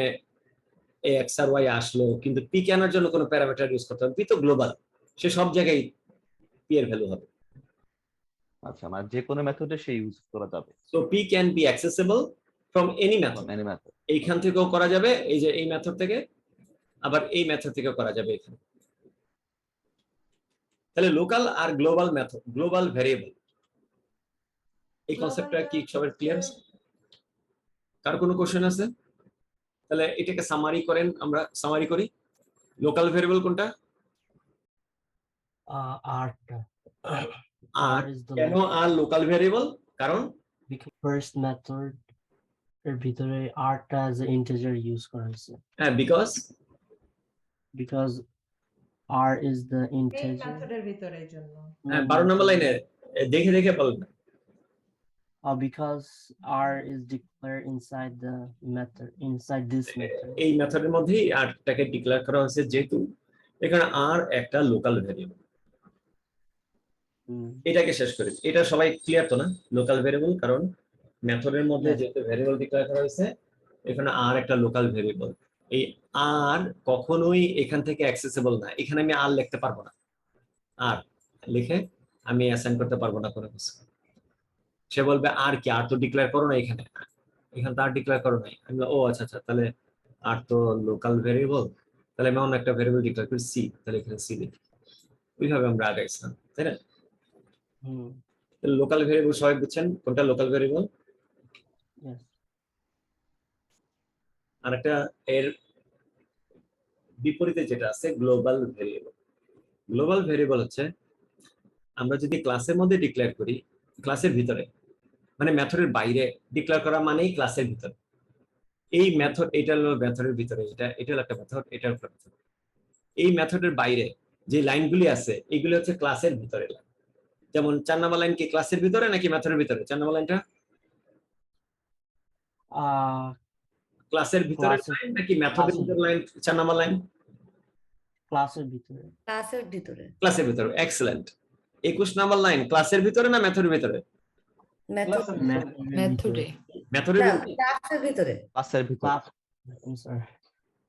এক্স আর ওয়াই আসলো, কিন্তু পি কে আনার জন্য কোনো প্যারামিটার ইউজ করতে হবে। পি তো গ্লোবাল, সে সব জায়গায় পি এর ভ্যালু হবে। আচ্ছা, মানে যে কোনো মেথডে সে ইউজ করা যাবে। So P can be accessible from any method, any method. এইখান থেকেও করা যাবে, এই যে এই মেথড থেকে, আবার এই মেথড থেকেও করা যাবে এখানে। তাহলে লোকাল আর গ্লোবাল মেথড, গ্লোবাল ভেরিয়েবল, এই কনসেপ্টটা কি সবার ক্লিয়ার আছে? কার কোনো কোশ্চেন আছে? তাহলে এটাকে সামারি করেন, আমরা সামারি করি। লোকাল ভেরিয়েবল কোনটা? আরটা। আর is the কেন আর লোকাল ভেরিয়েবল? কারণ ফার্স্ট মেথড এর ভিতরে আরটা as an integer ইউজ করা হয়েছে, হ্যাঁ because because r is the main integer মেথডের ভিতরে, এর জন্য। 12 নম্বর লাইনে দেখে দেখে বলবেন। because r is declared inside the method, inside this method. এই মেথডের মধ্যেই আরটাকে ডিক্লেয়ার করা হয়েছে, যেহেতু এখানে আর একটা লোকাল ভেরিয়েবল। এটাকে শেষ করি, এটা সবাই ক্লিয়ার তো না? লোকাল ভেরিয়েবল, কারণ মেথডের মধ্যে Yes. যেহেতু ভেরিয়েবল ডিক্লেয়ার করা হয়েছে, এখানে আর একটা লোকাল ভেরিয়েবল। এই আর কখনোই এখান থেকে অ্যাক্সেসিবল না, এখানে আমি আর লিখতে পারবো না। আর লিখে আমি অ্যাসাইন করতে পারবো না কোনো কিছু। সে বলবে আর কি, আর তো ডিক্লেয়ার করো না এখানে তো আর ডিক্লেয়ার করো নাই। আমি বলবো, ও আচ্ছা আচ্ছা, তাহলে আর তো লোকাল ভেরিয়েবল, তাহলে আমি অন্য একটা ভেরিয়েবল ডিক্লেয়ার করি সি, তাহলে এখানে সি লিখি। ওইভাবে আমরা আগাইছিলাম, তাই না? হুম লোকাল ভেরিয়েবল সবাই বুঝছেন কোনটা লোকাল ভেরিয়েবল? yes আর একটা এর বিপরীতে যেটা আছে গ্লোবাল ভেরিয়েবল। গ্লোবাল ভেরিয়েবল হচ্ছে আমরা যদি ক্লাসের মধ্যে ডিক্লেয়ার করি, ক্লাসের ভিতরে, মানে মেথডের বাইরে ডিক্লেয়ার করা মানেই ক্লাসের ভিতরে। এই মেথড, এটা হলো মেথডের ভিতরে, এটা হলো একটা মেথড, এটা হলো একটা মেথড। এই মেথডের বাইরে যে লাইনগুলি আছে এগুলি হচ্ছে ক্লাসের ভিতরে লাইন। যেমন 4 নম্বর লাইন কি ক্লাসের ভিতরে নাকি মেথডের ভিতরে? 4 নম্বর লাইনটা ক্লাসের ভিতরে লাইন নাকি মেথডের ভিতরে লাইন? 4 নম্বর লাইন ক্লাসের ভিতরে ক্লাসের ভিতরে। এক্সেলেন্ট। 21 নম্বর লাইন ক্লাসের ভিতরে না মেথডের ভিতরে? মেথডে মেথডের ক্লাসের ভিতরে। ক্লাসের ভিতর।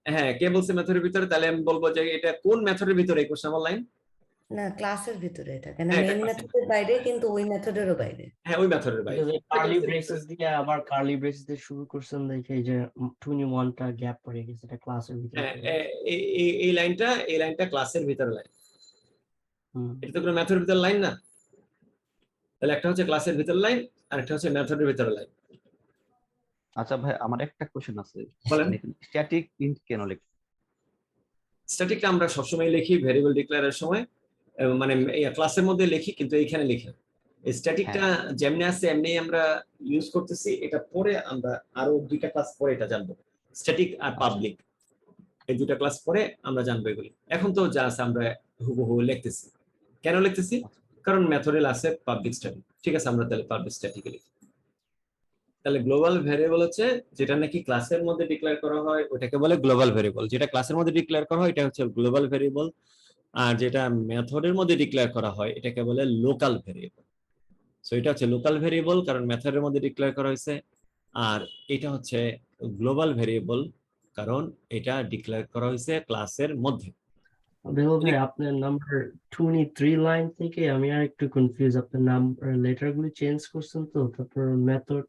হ্যাঁ, কে বলছে মেথডের ভিতরে? তাহলে আমি বলবো যে এটা কোন মেথডের ভিতরে 21 নম্বর লাইন? না, ক্লাসের ভিতরে এটা, কেন মেইন মেথডের বাইরে, কিন্তু ওই মেথডেরও বাইরে। হ্যাঁ, ওই মেথডের বাইরে। কার্লি ব্রেসেস দিয়ে আবার কার্লি ব্রেসেস দিয়ে শুরু করছেন, দেখে এই যে 21টা গ্যাপ পড়ে গেছে, এটা ক্লাসের ভিতরে। এই লাইনটা ক্লাসের ভিতরে লাইন। এটা তো কোনো মেথডের ভিতরে লাইন না। তাহলে একটা হচ্ছে ক্লাসের ভিতর লাইন আর একটা হচ্ছে মেথডের ভিতরে লাইন। আচ্ছা ভাই, আমার একটা কোশ্চেন আছে, বলেন। স্ট্যাটিক ইন্ট কেন লিখি? স্ট্যাটিকটা আমরা সবসময় লিখি ভেরিয়েবল ডিক্লেয়ারের সময়, মানে ক্লাসের মধ্যে লিখি, কিন্তু এইখানে লিখি। স্ট্যাটিকটা যেমনি আছে এমনি আমরা ইউজ করতেছি। এটা পরে আমরা আরো 2টা ক্লাস পরে এটা জানবো, স্ট্যাটিক আর পাবলিক। এই 2টা ক্লাস পরে আমরা জানবো এগুলি। এখন তো যা আছে আমরা হুবহু লিখতেছি। কেন লিখতেছি? কারণ মেথডেল আছে পাবলিক স্ট্যাটিক। ঠিক আছে, আমরা তাহলে পাবলিক স্ট্যাটিক লিখি। তাহলে গ্লোবাল ভেরিয়েবল হচ্ছে যেটা নাকি ক্লাসের মধ্যে ডিক্লেয়ার করা হয় ওটাকে বলে গ্লোবাল ভেরিয়েবল। যেটা ক্লাসের মধ্যে ডিক্লেয়ার করা হয় এটা হচ্ছে গ্লোবাল ভেরিয়েবল। আর যেটা মেথডের মধ্যে ডিক্লেয়ার করা হয় এটাকে বলে লোকাল ভেরিয়েবল। সো এটা হচ্ছে লোকাল ভেরিয়েবল কারণ মেথডের মধ্যে ডিক্লেয়ার করা হয়েছে, আর এটা হচ্ছে গ্লোবাল ভেরিয়েবল কারণ এটা ডিক্লেয়ার করা হয়েছে ক্লাসের মধ্যে। বেহুল ভাই, আপনার নাম্বার 23 লাইন থেকে আমি আর একটু কনফিউজ। আপনার নাম্বার লেটার গুলো চেঞ্জ করছেন তো, তারপর মেথড,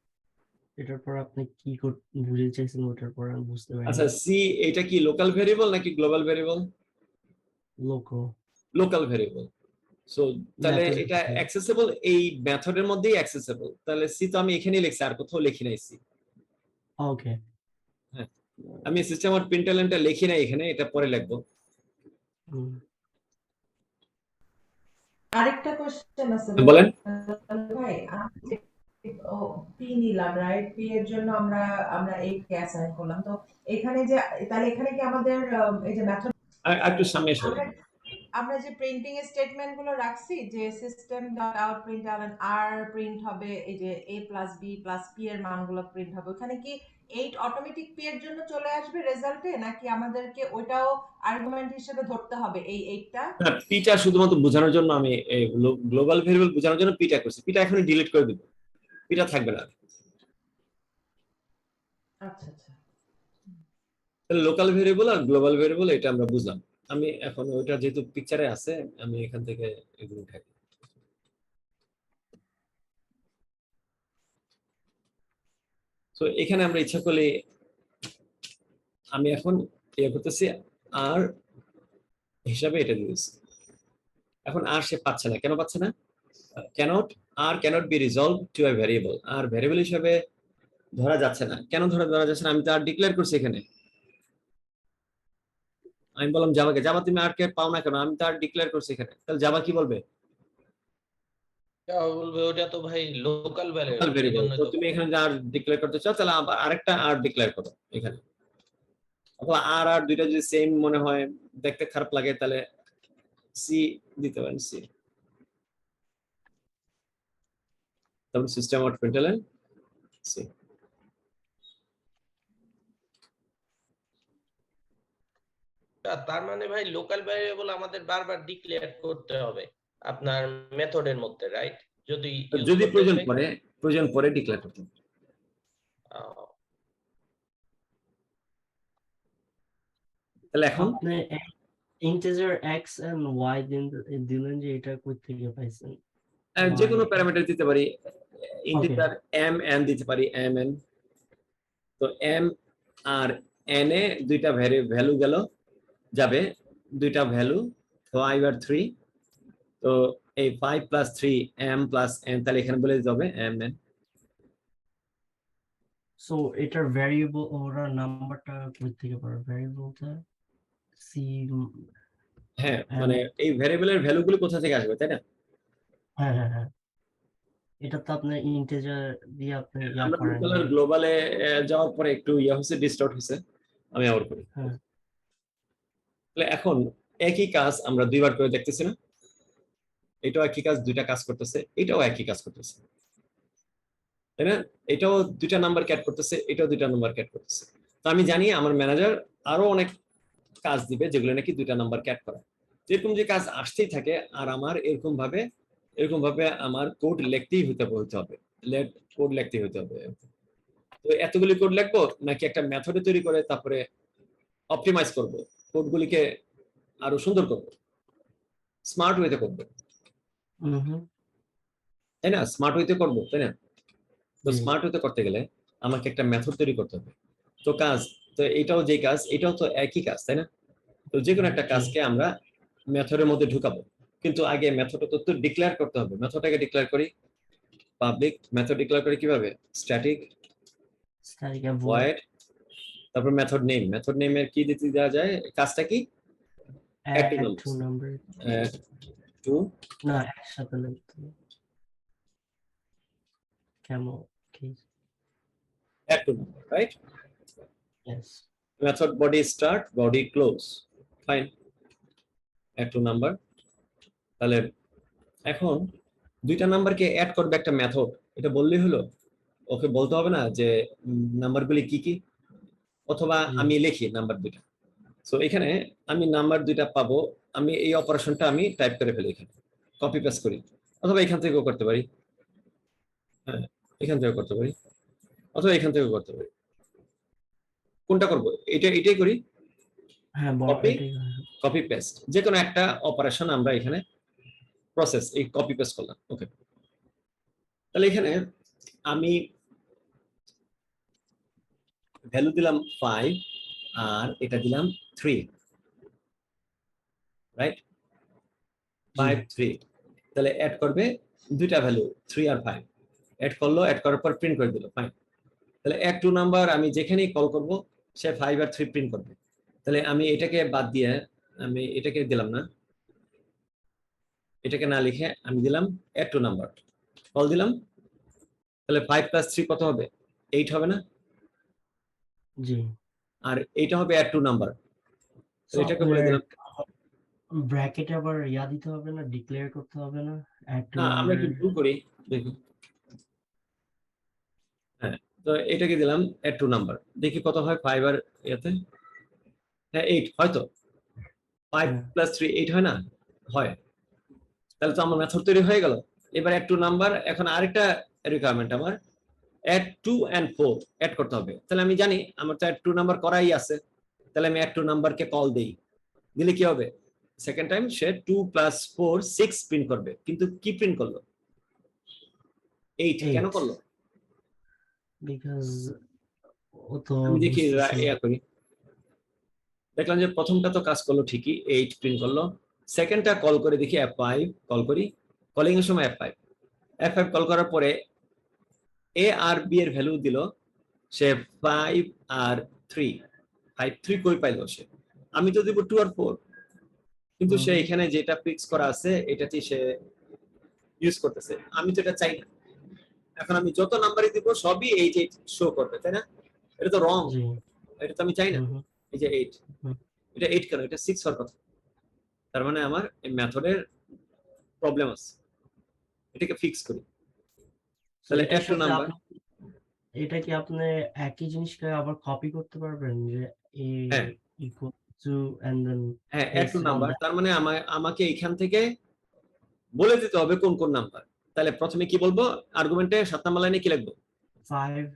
এটার পর আপনি কি বুঝতে চাইছেন ওটার পর আমি বুঝতে পারি। আচ্ছা, সি এটা কি লোকাল ভেরিয়েবল নাকি global variable? Local variable. So তাহলে এটা অ্যাক্সেসিবল এই মেথডের মধ্যেই অ্যাক্সেসিবল। তাহলে সি তো আমি এখানেই লিখছি, আর কোথাও লিখি নাই সি। ওকে, হ্যাঁ, আমি সিস্টেম অফ প্রিন্টএলএনটা লিখি নাই এখানে, এটা পরে লিখবো। আরেকটা কোশ্চেন আছে বলেন ভাই। পি নিলাম, রাইট? পি এর জন্য আমরা এই কে অ্যাসাইন করলাম। তো এখানে যে, তাহলে এখানে কি আমাদের এই যে মেথড একটু সামনে এসো। আমরা যে প্রিন্টিং এর স্টেটমেন্ট গুলো রাখছি, যে সিস্টেম ডট আউট প্রিন্টএলএন আর প্রিন্ট হবে, এই যে a plus b plus p এর মানগুলো প্রিন্ট হবে, ওখানে কি 8 অটোমেটিক p এর জন্য চলে আসবে রেজাল্টে, নাকি আমাদেরকে ওটাও আর্গুমেন্ট হিসেবে ধরতে হবে এই 8টা? না, পিটা শুধুমাত্র বোঝানোর জন্য আমি গ্লোবাল ভেরিয়েবল বোঝানোর জন্য পিটা করছি। পিটা এখন ডিলিট করে দিব, পিটা থাকবে না। আচ্ছা আচ্ছা, তাহলে লোকাল ভেরিয়েবল আর গ্লোবাল ভেরিয়েবল এটা আমরা বুঝলাম। আমি এখন ওইটা যেহেতু পিকচারে আছে আমি এখান থেকে এগুলো উঠাই। তো এখানে আমরা ইচ্ছা করলে আমি এখন ইয়ে করতেছি আর হিসাবে এটা দিয়েছি। এখন আর সে পাচ্ছে না, কেন পাচ্ছে না? ক্যানট বি রিজলভ টু এ ভেরিয়েবল। আর ভেরিয়েবল হিসাবে ধরা যাচ্ছে না। কেন ধরা যাচ্ছে না? আমি তো আর ডিক্লেয়ার করছি এখানে। আমি বললাম জাভাকে, জাভা তুমি আর কে পাও না কেন? আমি তো আর ডিক্লেয়ার করছি এখানে। তাহলে জাভা কি বলবে? বলবে ওটা তো ভাই লোকাল ভেরিয়েবল। তো তুমি এখানে আর ডিক্লেয়ার করতে চাও তাহলে আরেকটা আর ডিক্লেয়ার করো এখানে। অথবা আর দুইটা যদি সেম মনে হয়, দেখতে খারাপ লাগে, তাহলে সি দিতে পারেন, সি। তারপর সিস্টেম আউট প্রিন্টএলএন সি। তার মানে ভাই লোকাল ভ্যারিয়েবল আমাদের বারবার ডিক্লেয়ার করতে হবে আপনার মেথডের মধ্যে, রাইট? যদি প্রয়োজন পরে ডিক্লেয়ার করতে হবে। তাহলে এখন ইন্টিজার এক্স এন্ড ওয়াই দিলেন যে এটা কই থেকে পাইছেন? যে কোনো Y- প্যারামিটার দিতে পারি, ইন্টিজার এম এন দিতে পারি, এম এন। তো এম আর এন এ দুইটা ভ্যালু গেল, যাবে দুইটা ভ্যালু 5 আর 3। তো এই 5 প্লাস 3 এম প্লাস এন, তাহলে এখানে বলে দিতে হবে এম এন। সো এটার ভ্যারিয়েবল ওরা নাম্বারটা কই থেকে পাবে ভ্যারিয়েবলটা? সি হ্যাঁ, মানে এই ভ্যারিয়েবলের ভ্যালুগুলো কোথা থেকে আসবে, তাই না? হ্যাঁ হ্যাঁ হ্যাঁ, এটা তো আপনি ইন্টিজার দিয়ে আপনি ইয়া আমরা করেন লোকাল আর গ্লোবালে যাওয়ার পরে একটু হচ্ছে, ডিস্টর্ট হয়েছে, আমি আবার করি। হ্যাঁ তাহলে এখন একই কাজ আমরা দুইবার করে দেখতেছি না? এটাও একই কাজ, দুইটা কাজ করতেছে, এটাও একই কাজ করতেছে, তাই না? এটাও দুইটা নাম্বার ক্যাট করতেছে, এটাও দুইটা নাম্বার ক্যাট করতেছে। তো আমি জানি আমার ম্যানেজার আরো অনেক কাজ দিবে যেগুলো নাকি দুইটা নাম্বার ক্যাট করে। এরকম যে কাজ আসতেই থাকে, আর আমার এরকম ভাবে আমার কোড লিখতেই হতে হবে, কোড লিখতেই হতে হবে। তো এতগুলি কোড লিখবো নাকি একটা মেথডে তৈরি করে তারপরে অপটিমাইজ করব, কোডগুলিকে আরো সুন্দর করব, স্মার্ট ওয়েতে করব, তাই না? স্মার্ট ওয়েতে করব, তাই না? তো স্মার্ট ওয়েতে করতে গেলে আমাকে একটা মেথড তৈরি করতে হবে। তো এটাও যে কাজ, এটাও তো একই কাজ, তাই না? তো যে কোনো একটা কাজকে আমরা মেথডের মধ্যে ঢুকাবো, কিন্তু আগে মেথডটা তো ডিক্লেয়ার করতে হবে। মেথডটাকে ডিক্লেয়ার করি, পাবলিক মেথড ডিক্লেয়ার করি কিভাবে? স্ট্যাটিক ভয়েড, তারপর মেথড নেমের কি দিতে দেওয়া যায়, কাজটা কি? add to number টু না একসাথে লিখতে হবে। Camel case. add to number, right? Yes. Method body start, body close, fine, add to number। তাহলে এখন দুইটা নাম্বারকে অ্যাড করবে একটা মেথড, এটা বললেই হলো? ওকে বলতে হবে না যে নাম্বারগুলি কি কি, অথবা আমি লিখি নাম্বার দুইটা। সো এখানে আমি নাম্বার দুইটা পাবো, আমি এই অপারেশনটা আমি টাইপ করে ফেলি, এখানে কপি পেস্ট করি, অথবা এখান থেকেও করতে পারি, হ্যাঁ এখান থেকেও করতে পারি, অথবা এখান থেকেও করতে পারি। কোনটা করব? এটাই করি, হ্যাঁ কপি পেস্ট, যে কোনো একটা অপারেশন আমরা এখানে প্রসেস এই কপি পেস্ট করলাম। ওকে, তাহলে এখানে আমি ভ্যালু দিলাম 5 আর এটা দিলাম 3, রাইট? 5 3, তাহলে অ্যাড করবে দুইটা ভ্যালু 3 আর 5, অ্যাড করলো, অ্যাড করার পর প্রিন্ট করে দিল, ফাইন। তাহলে অ্যাড টু নাম্বার আমি যেখানেই কল করব সে 5 আর 3 প্রিন্ট করবে। তাহলে আমি এটাকে বাদ দিয়ে আমি এটাকে দিলাম না, এটাকে না লিখে আমি দিলাম অ্যাড টু নাম্বার, কল দিলাম। তাহলে 5 প্লাস 3 কত হবে? 8 হবে না? জি। আর এইটা হবে অ্যাড টু নাম্বার, এটাকে বলে দিলাম। ব্র্যাকেটে আবার ইয়া দিতে হবে না, ডিক্লেয়ার করতে হবে না অ্যাড টু না, আমরা কি ভুল করি দেখি। হ্যাঁ, তো এটাকে দিলাম অ্যাড টু নাম্বার, দেখি কত হয় 5 আর এতে। হ্যাঁ 8 হয়তো, 5 প্লাস 3 8 হয় না? হয়। তাহলে তো আমার মেথড তৈরি হয়ে গেল। এবার অ্যাড টু নাম্বার, এখন আরেকটা রিকোয়ারমেন্ট আমার অ্যাড 2 and 4 অ্যাড করতে হবে। তাহলে আমি জানি আমার তো অ্যাড টু নাম্বার করাই আছে, তাহলে আমি অ্যাড টু নাম্বারকে কল দেই, দিলে কি হবে? সেকেন্ড টাইম সে 2 + 4 6 প্রিন্ট করবে, কিন্তু কি প্রিন্ট করলো? 8 কেন করলো? বিকজ ও তো আমি দেখি ইয়া করি, দেখলাম যে প্রথমটা তো কাজ করলো ঠিকই, 8 প্রিন্ট করলো। সেকেন্ডটা কল করে দেখি F5 কল করি, কলিং এর সময় F5 কল করার পরে A আর B এর ভ্যালু দিল সে 5 আর 3, 5 3 কই পাইলো সে? আমি তো দিব 2 আর 4, কিন্তু সে এখানে যেটা ফিক্স করা আছে এটাতেই সে ইউজ করতেছে, আমি তো এটা চাই না। এখন আমি যত নাম্বারই দিব সবই 8 শো করবে, তাই না? এটা তো রং, এটা তো আমি চাই না। এই যে 8, এটা 8 কেন? এটা 6 হওয়ার কথা। তার মানে আমার এই মেথডের প্রবলেম আছে, এটাকে ফিক্স করি। তাহলে অ্যাড টু নাম্বার, এটা কি আপনি একই জিনিসকে আবার কপি করতে পারবেন যে a equal to and then হ্যাঁ অ্যাড টু নাম্বার, তার মানে আমাকে এখান থেকে বলে দিতে হবে কোন কোন নাম্বার। তাহলে প্রথমে কি বলবো? আর্গুমেন্টে 7 নাম্বার লাইনে কি লিখবো? 5,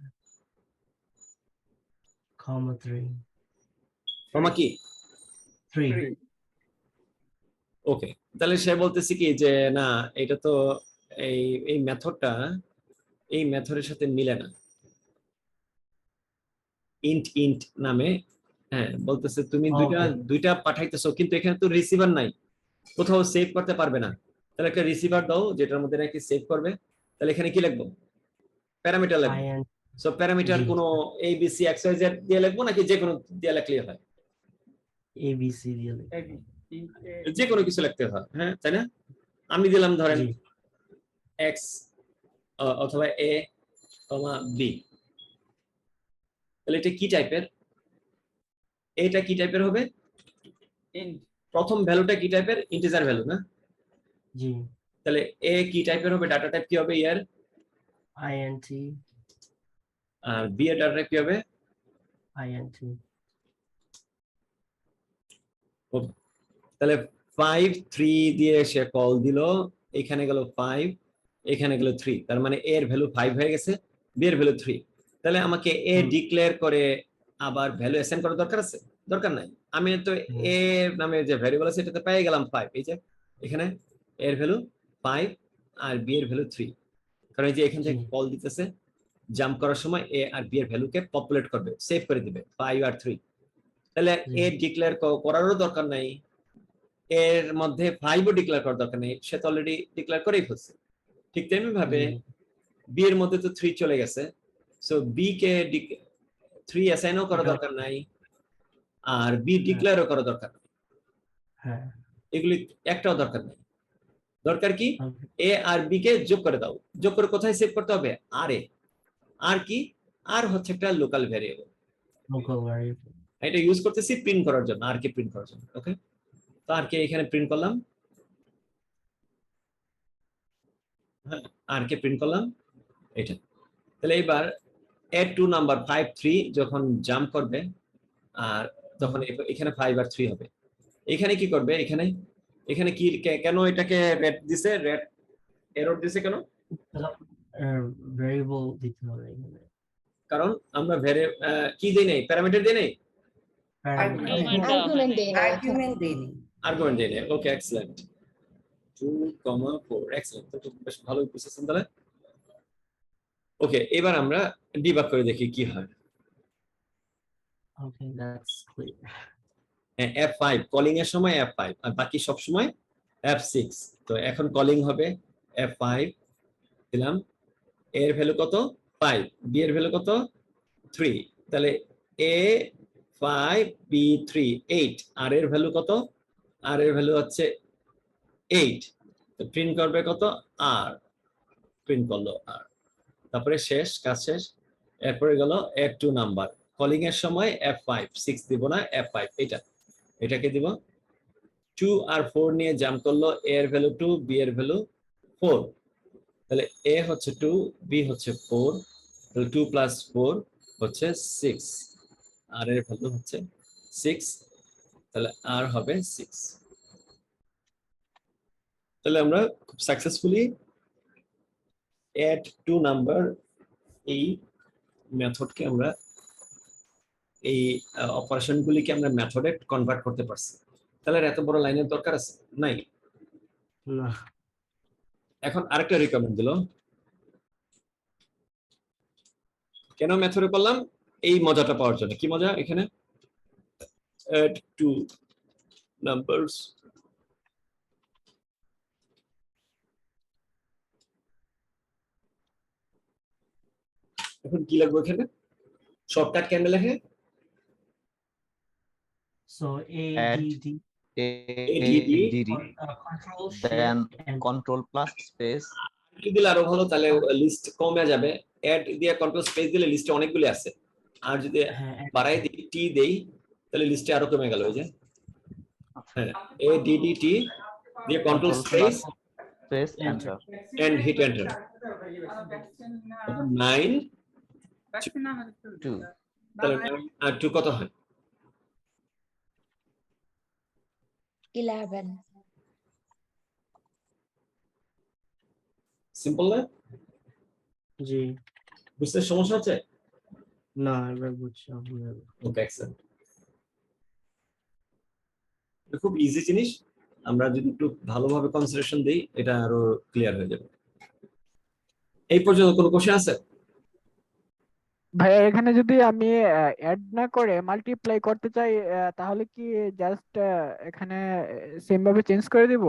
3 কমা কি 3 ওকে, তাহলে সে বলতেছে কি যে না এটা তো এই এই মেথডটা এই মেথডের সাথে মিলে না, ইন্ট ইন্ট নামে। হ্যাঁ, বলতেছে তুমি দুইটা Okay. দুইটা পাঠাইতেছো কিন্তু এখানে তো রিসিভার নাই, কোথাও সেভ করতে পারবে না। তাহলে একটা রিসিভার দাও যেটার মধ্যে নাকি সেভ করবে। তাহলে এখানে কি লিখবো? প্যারামিটার লিখবো। INT সো প্যারামিটার জি কোনো A B C X Y Z দিয়ে লিখবো নাকি যে কোনো দিয়ে লিখলেই হয়? ABC দিয়ে লিখি। যে কোনো কিছু লিখতে হয়, হ্যাঁ তাই না? আমি দিলাম ধরেন জি এক্স অথবা এ কমা বি। তাহলে এটা কি টাইপের? এটা কি টাইপের হবে? int প্রথম ভ্যালুটা কি টাইপের? ইন্টিজার ভ্যালু না? জি তাহলে এ কি টাইপের হবে? ডাটা টাইপ কি হবে ইয়ার? INT আর বি এর ডাটা টাইপ কি হবে? INT Okay. তাহলে 5 3 দিয়ে সে কল দিল, এখানে গেল 5, এখানে গেল 3, তার মানে এ এর ভ্যালু 5 হয়ে গেছে, বি এর ভ্যালু 3। তাহলে আমাকে এ ডিক্লেয়ার করে আবার ভ্যালু অ্যাসাইন করার দরকার আছে? দরকার নাই। আমি তো এ নামে যে ভ্যারিয়েবল আছে এটাতে পেয়ে গেলাম 5। এই যে এখানে এ এর ভ্যালু 5 আর বি এর ভ্যালু 3, কারণ এই যে এখান থেকে কল দিতেছে, জাম্প করার সময় এ আর বি এর ভ্যালুকে পপুলেট করবে, সেভ করে দিবে 5 আর 3। তাহলে এ ডিক্লেয়ার করারও দরকার নাই, এর মধ্যে 5ও ডিক্লেয়ার করার দরকার নেই, সে তো অলরেডি ডিক্লেয়ার করেই ফেলছে। ঠিক তেমনি ভাবে বি এর মধ্যে তো 3 চলে গেছে, সো বি কে 3 অ্যাসাইনও করা দরকার নাই, আর বি ডিক্লেয়ারও করা দরকার নাই। হ্যাঁ এগুলি একটাও দরকার নেই। দরকার কি? Okay. এ আর বি কে যোগ করে দাও। যোগ করে কোথায় সেভ করতে হবে? আর এ। আর কি? আর হচ্ছে একটা লোকাল ভ্যারিয়েবল, local variable এটা ইউজ করতেছি প্রিন্ট করার জন্য, আর কে প্রিন্ট করার জন্য। ওকে, তো আর কে এখানে প্রিন্ট করলাম, হ্যাঁ আর কে প্রিন্ট করলাম এটা। তাহলে এবার এড টু নাম্বার 5 3 যখন জাম্প করবে, আর তখন এখানে 5 আর 3 হবে। এখানে কি করবে? এখানে এখানে কি কেন এটাকে রেড দিছে, রেড এরর দিছে কেন? variable দিতে হবে এখানে কারণ আমরা কি দেই নাই, প্যারামিটার দেই নাই, আর্গুমেন্ট দেই না আর্গুমেন্ট দেইনি। আর্গুমেন্ট দেই নাই। ওকে, এক্সেলেন্ট। 2, 4 এক্সেলেন্ট, তো বেশ ভালোই বুঝেছেন তাহলে। ওকে, এবার আমরা ডিবাগ করে দেখি কি হয়। Okay, that's clear. F5 calling এর সময় F5 আর বাকি সব সময় F6। তো এখন কলিং হবে F5 দিলাম, A এর ভ্যালু কত? 5, B এর ভ্যালু কত? 3। তাহলে A 5 B 3 8, আর এর ভ্যালু কত? আর এর ভ্যালু হচ্ছে 8। তো প্রিন্ট করবে কত? আর প্রিন্ট করলো আর। তারপরে শেষ, কাজ শেষ। এরপরে গেল F2 নাম্বার, কলিং এর সময় F5, 6 দিব না, F5 এটাকে দিব। 2 আর 4 নিয়ে জাম্প করলো, A এর ভ্যালু 2, B এর ভ্যালু 4। তাহলে A হচ্ছে 2, B হচ্ছে 4, তাহলে 2 প্লাস 4 হচ্ছে 6, আর এর ভ্যালু হচ্ছে 6, তাহলে আর হবে 6। তাহলে আমরা খুব সাকসেসফুলি add to number এই মেথডকে আমরা এই অপারেশনগুলিকে আমরা মেথডে কনভার্ট করতে পারছি। তাহলে এত বড় লাইনের দরকার আছে নাই? না এখন আরেকটা রিকমেন্ড দিল, কেন মেথডে করলাম? এই মজাটা পাওয়ার জন্য। কি মজা? এখানে add to numbers, এখন কি লাগবে এখানে? শর্টকাট কেন লেখে? so Add ADD ADD control then shift and control plus space কি দিলে আরো ভালো, তাহলে লিস্ট কমে যাবে। অ্যাড দিয়ে কন্ট্রোল স্পেস দিলে লিস্টে অনেকগুলি আছে, আর যদি হ্যাঁ বাড়াই দিই টি দেই তাহলে লিস্টে আরো কমে গেল। ওই যে হ্যাঁ, ADDT দিয়ে control space space enter and hit enter. 9 2 তাহলে 2 কত হয়? 11 সিম্পল না? জি বুঝতে সমস্যা হচ্ছে? না এবার বুঝছি আপনার ওকে, এক্সেলেন্ট। খুব ইজি জিনিস, আমরা যদি একটু ভালোভাবে কনসিডারেশন দিই এটা আরো ক্লিয়ার হয়ে যাবে। এই পর্যন্ত কোনো কোশ্চেন আছে? ভাইয়া এখানে যদি আমি অ্যাড না করে মাল্টিপ্লাই করতে চাই তাহলে কি জাস্ট এখানে সেম ভাবে চেঞ্জ করে দিব?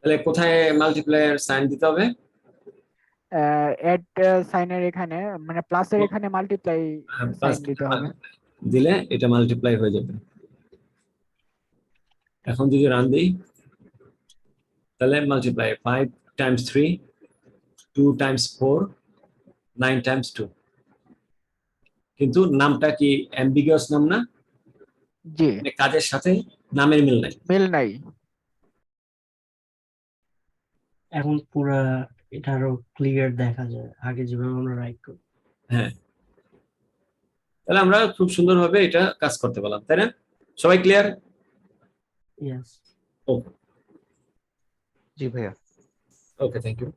তাহলে কোথায় মাল্টিপ্লায়ার সাইন দিতে হবে? অ্যাড সাইনের এখানে মানে প্লাসের এখানে মাল্টিপ্লাই সাইন দিতে হবে। দিলে এটা মাল্টিপ্লাই হয়ে যাবে। এখন যদি রান দিই তাহলে মাল্টিপ্লাই 5 times 3, 2 times 4, 9 times 2। কিন্তু নামটা কি অ্যাম্বিগুয়াস নাম না? জি, মানে কাজের সাথে নামের মিল নাই। মিল নাই। এখন পুরা এটা আরো ক্লিয়ার দেখা যায় আগে যেভাবে আমরা রাইট করি। হ্যাঁ, তাহলে আমরা খুব সুন্দরভাবে এটা কাজ করতে পারলাম, তাই না? সবাই ক্লিয়ার? ইয়েস। ওকে জি ভাইয়া। ওকে, থ্যাংক ইউ।